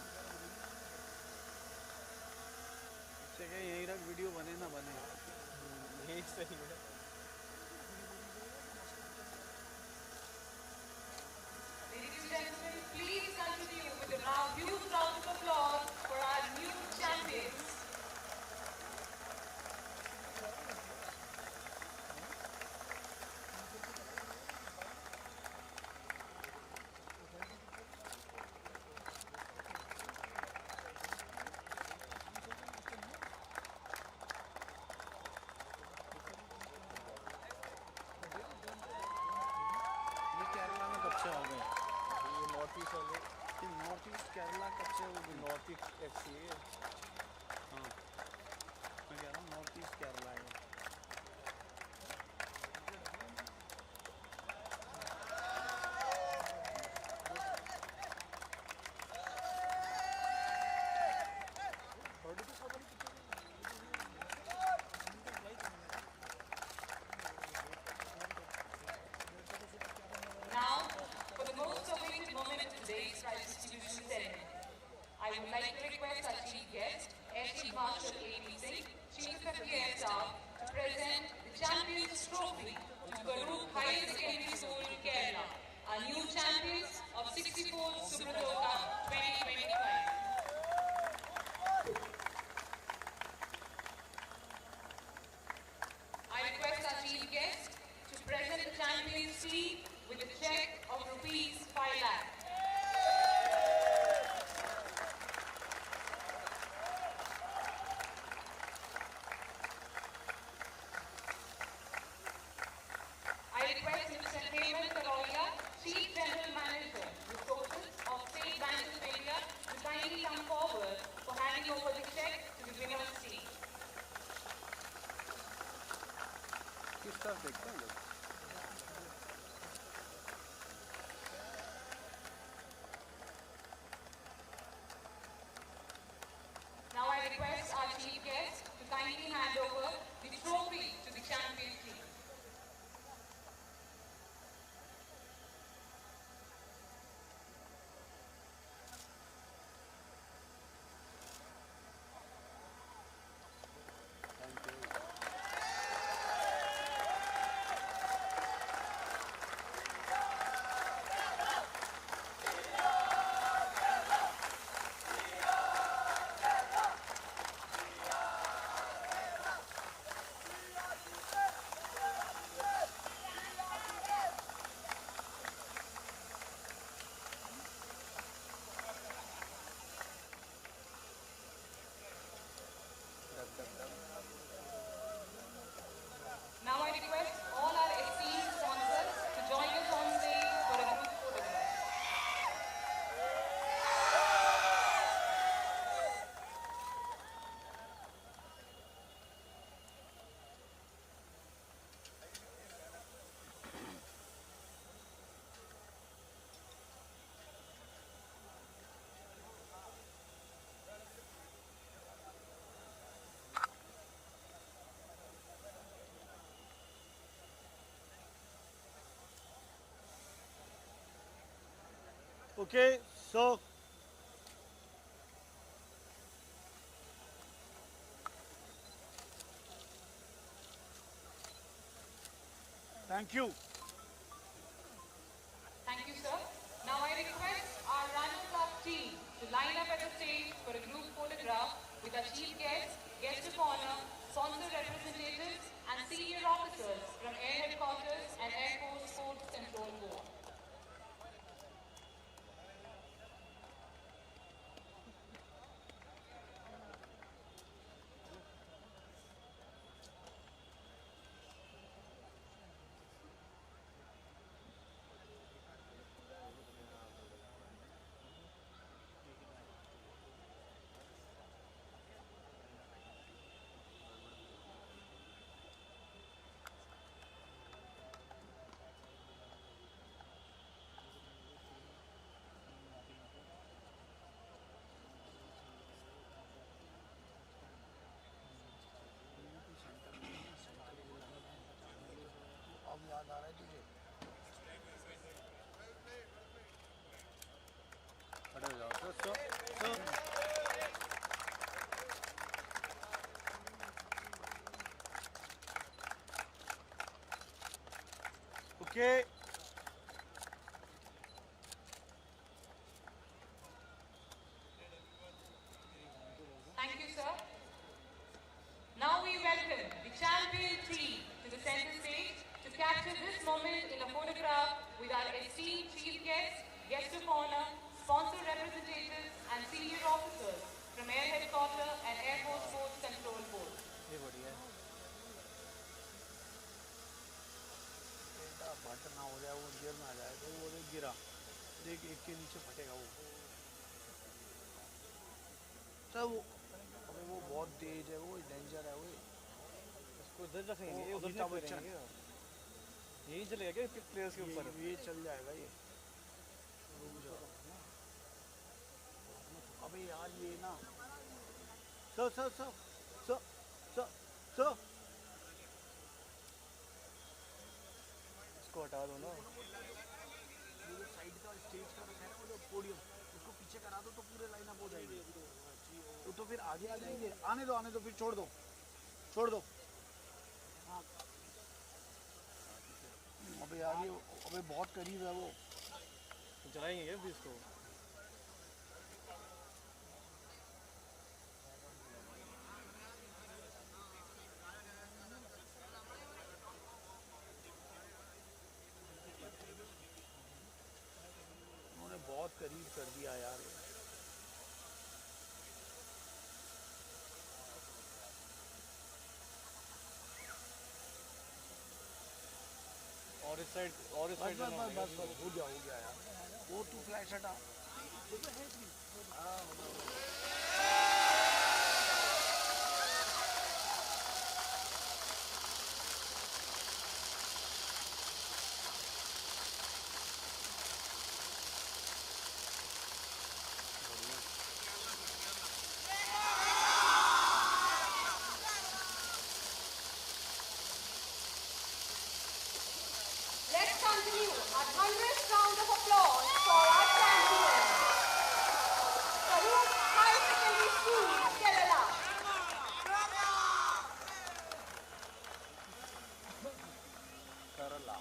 इससे क्या यही रख video बने ना बने यही सही है Ladies and gentlemen, please continue with a huge round of applause for our new champions. ये केरला में कब से हो गए ये नॉर्थ ईस्ट वाले ये नॉर्थ ईस्ट केरला कब से हो गई नॉर्थ ईस्ट FC है हाँ मैं कह रहा हूँ नॉर्थ ईस्ट केरला है Now, for the most awaited moment of today's prize distribution ceremony, I would like to request our chief guest, Air Chief Marshal A.P. Singh, Chief of the Air Staff, to present the Champions Trophy to Farooq Higher Secondary School, Kerala, our new champions of 64th Subroto Cup 2025. I request our chief guest to present the champions team with a check of rupees 5 lakh. I request Mr. Hemant Karolia, Chief General Manager, Resources of State Bank of India, to kindly come forward for handing over the check to the winners team. किस तरफ देखते हैं लोग Now I request our chief guest to kindly hand over the trophy to the champion team. Now I request all our esteemed sponsors to join us on stage for a group photograph. Okay, so thank you. Thank you, sir. Now I request our runners-up team to line up at the stage for a group photograph with our chief guests, guest of honor, sponsor representatives, and senior officers from Air Headquarters and Air Force Sports Control Board. Okay. Thank you, sir. Now we welcome the champion team to the center stage to capture this moment in a photograph with our esteemed chief guests, guest of honor, sponsor representatives and senior officers from Air Headquarters and Air Force Sports Control Board. ये बढ़िया है। बेटा but ना हो जाए, वो गिर ना जाए, तो वो देख गिरा, देख एक के नीचे फटेगा वो। सब अबे वो बहुत तेज है, वो डेंजर है वो। इसको इधर रखेंगे, वो उधर अमिताभ नहीं बच्चन करेंगे। यही चलेगा क्या प्लेयर्स के ऊपर? ये चल जाएगा ये। रुक जाओ। अबे यार ये ना sir sir sir sir sir sir इसको हटा दो ना। ये जो साइड का स्टेज का है ना, वो जो पोडियम, उसको पीछे करा दो तो पूरे लाइन अप हो जाएंगे। तो फिर आगे आ जाएंगे। आने दो, फिर छोड़ दो, छोड़ दो। हाँ अबे यार ये अबे बहुत करीब है वो। जलाएंगे क्या अभी इसको? उन्होंने बहुत करीब कर दिया यार ये। और इस साइड बस हो गया यार। वो तू फ्लैश हटा। Let's continue our 100th round of applause for our champion, Subroto High Secondary School, Kerala. करला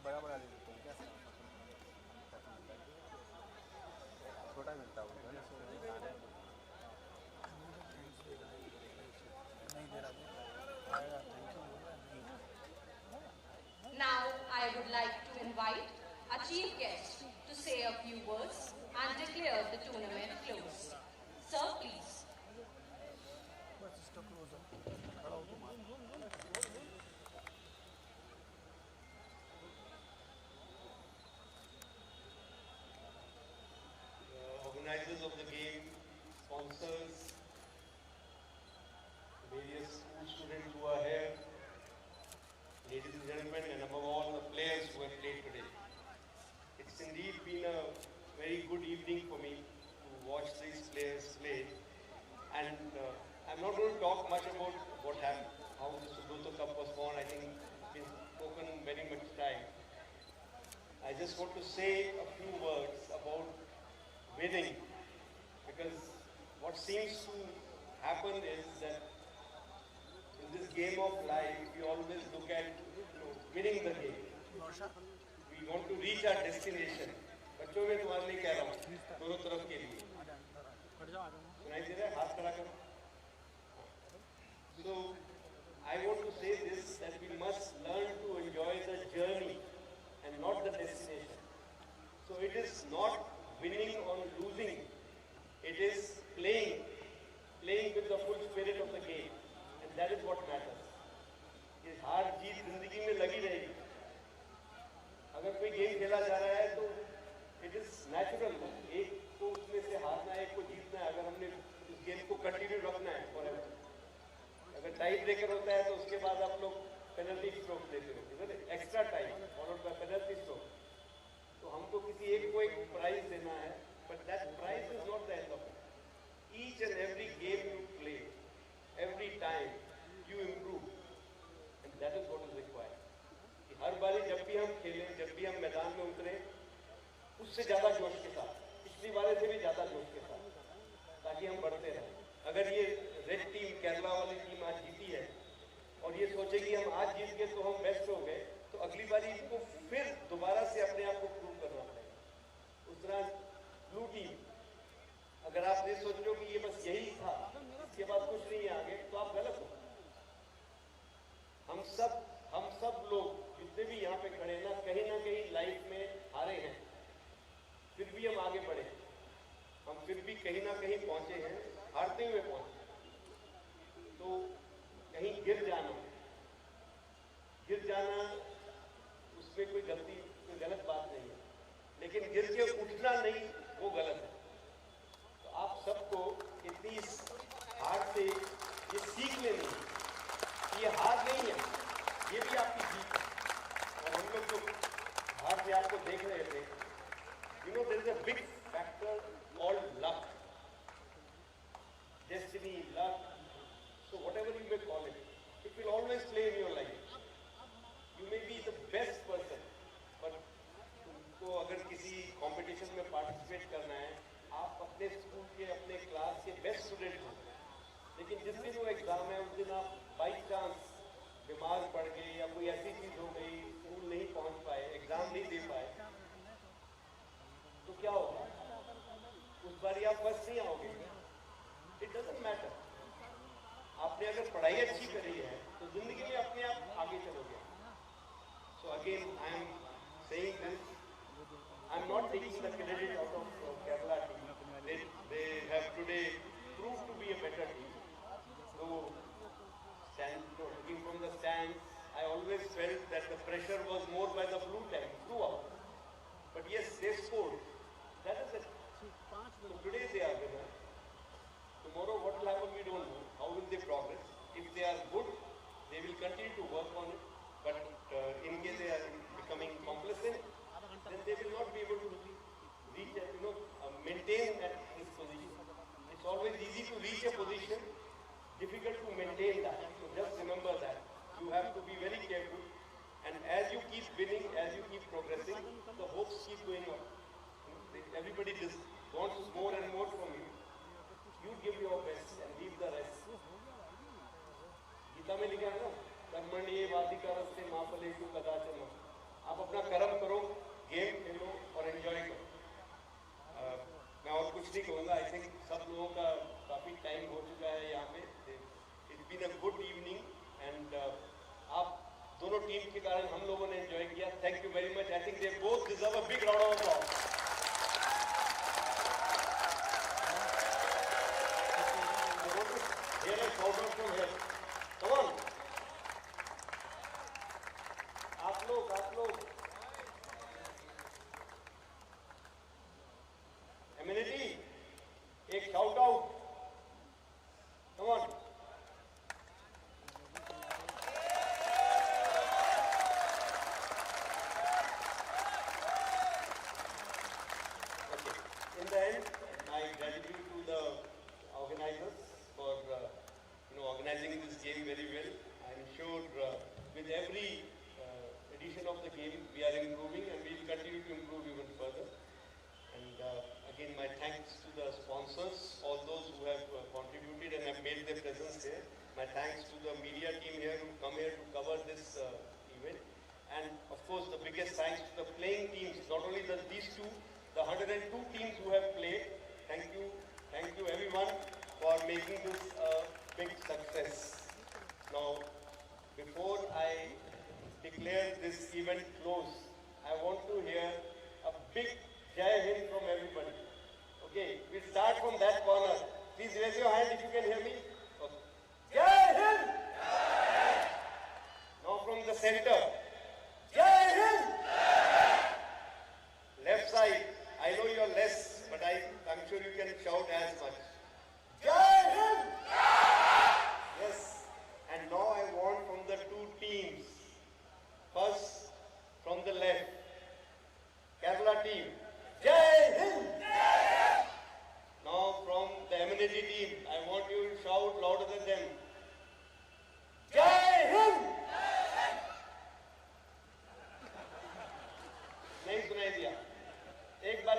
बड़ा बड़ा दे देते हैं क्या? छोटा मिलता है नहीं दे रहा आएगा। Now I would like to invite our chief guest to say a few words and declare the tournament closed. Sir, please. बस इसका क्लोज हो, खड़ा हो तो मार। Organizers of the game, sponsors, various school students who are here, ladies and gentlemen, and above all the players who have played today. It's indeed been a very good evening for me to watch these players play. And I'm not going to talk much about what happened, how the Subroto Cup was won. I think it's been spoken very much time. I just want to say a few words about winning, because what seems to happen is that in this game of life, we always look at winning the game. We want to reach our destination. बच्चों में तुम्हारे लिए कह रहा हूँ, दोनों तरफ के लिए। सुनाई दे रहा है? हाथ खड़ा करो। So I want to say this, that we must learn to enjoy the journey and not the destination. So it is not winning or losing. It is playing with the full spirit of the game, and that is what matters. ये हार जीत जिंदगी में लगी रहेगी। अगर कोई game खेला जा रहा है तो इट इज नेचुरल, एक को उसमें से हारना है, एक को जीतना है। अगर हमने उस गेम को कंटिन्यू रखना है फॉरएवर, अगर टाई ब्रेकर होता है तो उसके बाद आप लोग पेनल्टी स्ट्रोक देते हो, extra time followed by penalty stroke. तो हमको किसी एक को एक प्राइज देना है, but that prize is not the end of it. Each and every game you play, every time you improve, and that is what is required. उससे ज़्यादा जोश के साथ, पिछली बार से भी ज़्यादा जोश के साथ, ताकि हम बढ़ते रहें। अगर ये रेड टीम, केरला वाली टीम आज जीती है और ये सोचे कि हम आज जीत गए तो हम बेस्ट हो गए, तो अगली बारी इनको फिर दोबारा से अपने आप को प्रूव करना पड़ेगा। उस तरह ब्लू टीम, अगर आप ये सोच लो कि ये बस यही था, इसके बाद कुछ नहीं है आगे, तो आप गलत हो। हम सब लोग जितने भी यहाँ पे खड़े ना कहीं लाइफ में हारे हैं, फिर भी हम आगे बढ़े, हम फिर भी कहीं ना कहीं पहुंचे हैं, हारते हुए पहुंचे। तो कहीं गिर जाना उसमें कोई गलत बात नहीं है, लेकिन गिर के उठना नहीं, वो गलत है। तो आप सबको इतनी हार से ये सीख लेनी है कि ये हार नहीं है, ये भी आपकी जीत है। और हम लोग जो बाहर से आपको देख रहे थे, you know there is a big factor called luck, destiny, luck, so whatever you may call it, it will always play in your life. You may be the best person, but तुमको अगर किसी competition में participate करना है, आप अपने school के, अपने क्लास के बेस्ट स्टूडेंट हो, लेकिन जिस दिन वो एग्जाम है उस दिन आप बाई चांस बीमार पड़ गए या कोई ऐसी चीज हो गई, स्कूल नहीं पहुंच पाए, एग्जाम नहीं दे पाए, तो क्या होगा? उस बार आप फर्स्ट नहीं आओगे। It doesn't matter. आपने अगर पढ़ाई अच्छी करी है तो जिंदगी में अपने आप आगे चलोगे। So again I am saying this, I am not taking the credit out of Kerala team. They have today proved to be a better team. So looking from the stands, I always felt that the pressure was more by the blue team throughout. But yes, they scored. That is it. So today they are winner. Tomorrow what will happen we don't know. How will they progress? If they are good, they will continue to work on it. But in case they are becoming complacent, then they will not be able to reach, maintain at this position. It's always easy to reach a position, difficult to maintain that. So just remember that. You have to be very careful. And as you keep winning, as you keep progressing, the hopes keep going up. Everybody just wants more and more from you. You give your best and leave the rest. Gita में लिखा है ना, कर्मण्येवाधिकारस्ते मा फलेषु कदाचन। आप अपना कर्म करो, गेम खेलो और एंजॉय करो। मैं और कुछ नहीं कहूँगा। आई थिंक सब लोगों का काफ़ी टाइम हो चुका है यहाँ पे। It's been a good evening and आप दोनों टीम के कारण हम लोगों ने एंजॉय किया। Thank you very much. I think they both deserve a big round of applause. Here a shout out from here. Come on. आप लोग Amenity, एक shout out. Come on. Okay. In the end, my gratitude to the organizers for organizing this game very well. I am sure with every edition of the game we are improving and we will continue to improve even further. And again, my thanks to the sponsors, all those who have contributed and have made their presence here. My thanks to the media team here who come here to cover this event. And of course, the biggest thanks to the playing teams, not only these two, the 102 teams who have played. Thank you everyone for making this a big success. Now, before I declare this event closed, I want to hear a big Jai Hind from everybody. Okay, we'll start from that corner. Please raise your hand if you can hear me. Okay. Jai Hind! Now from the center. Jai Hind! Left side. I know you're less, but I'm sure you can shout as much. Jai Hind! Yes. And now I want from the two teams. First, from the left, Kerala team. Jai Hind! Now from the Amenity team, I want you to shout louder than them. Jai Hind! नहीं सुनाई दिया। एक बार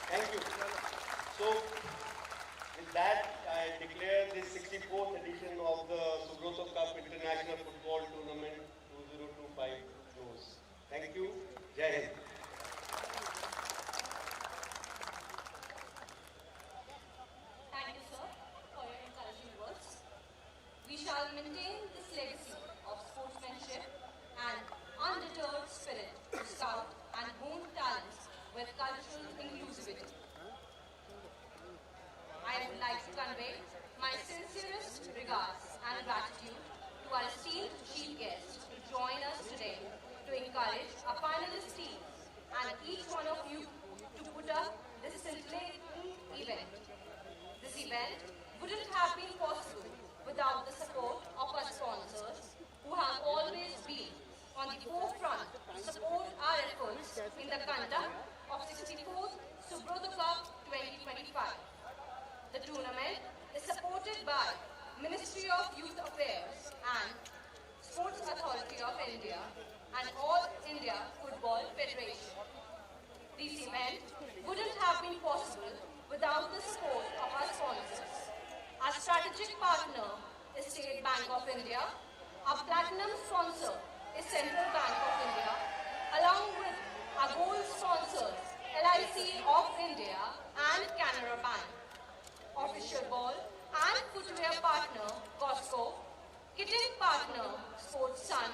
Thank you. So, with that, I declare this 64th edition of the Subroto Cup International Football Tournament 2025 close. Thank you. Jai Hind. Thank you, sir, for your encouraging words. We shall maintain this legacy of sportsmanship and undeterred spirit to scout and hone talents with cultural inclusivity. I would like to convey my sincerest regards and gratitude to our esteemed chief guest to join us today to encourage our finalist teams and each one of you to put up this scintillating event. This event wouldn't have been possible without the support of our sponsors who have always been on the forefront to support our efforts in the conduct of 64th Subroto Cup 2025. The tournament is supported by Ministry of Youth Affairs and Sports Authority of India and All India Football Federation. This event wouldn't have been possible without the support of our sponsors. Our strategic partner is State Bank of India. Our platinum sponsor is Central Bank of India, along with our gold sponsors LIC of India and Canara Bank. Official ball and footwear partner Costco, kitting partner Sports Sun,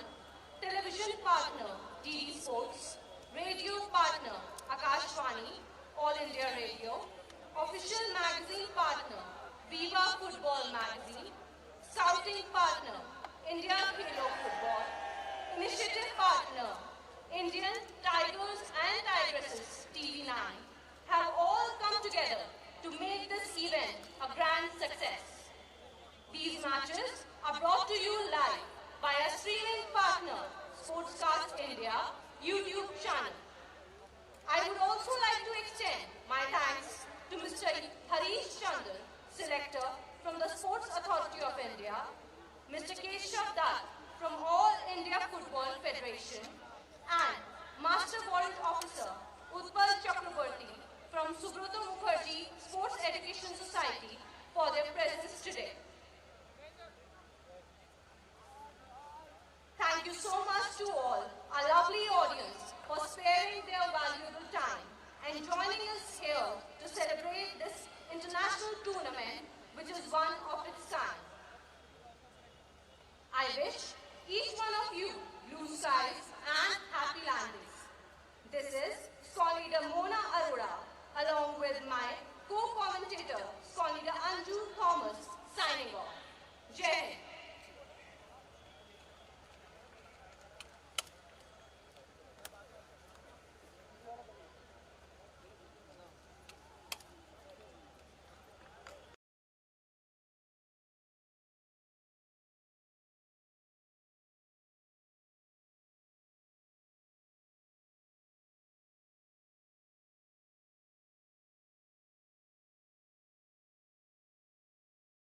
television partner DD Sports, radio partner Akashvani, All India Radio, official magazine partner Viva Football Magazine, scouting partner India Khelo Football, initiative partner Indian Tigers and Tigresses TV9 have all come together to make this event a grand success. These matches are brought to you live by our streaming partner, Sportscast India YouTube channel. I would also like to extend my thanks to Mr. Harish Chandra, selector from the Sports Authority of India, Mr. Keshav Dutt from All India Football Federation, and Master Warrant Officer Utpal Chakraborty from Subroto Mukherjee Sports Education Society for their presence today. Thank you so much to all our lovely audience for sparing their valuable time and joining us here to celebrate this international tournament, which is one of its kind. I wish each one of you blue skies and happy landings. This is Squad Leader Mona Arora, along with my co-commentator, Squad Leader Anju Thomas, signing off. Jai Hind.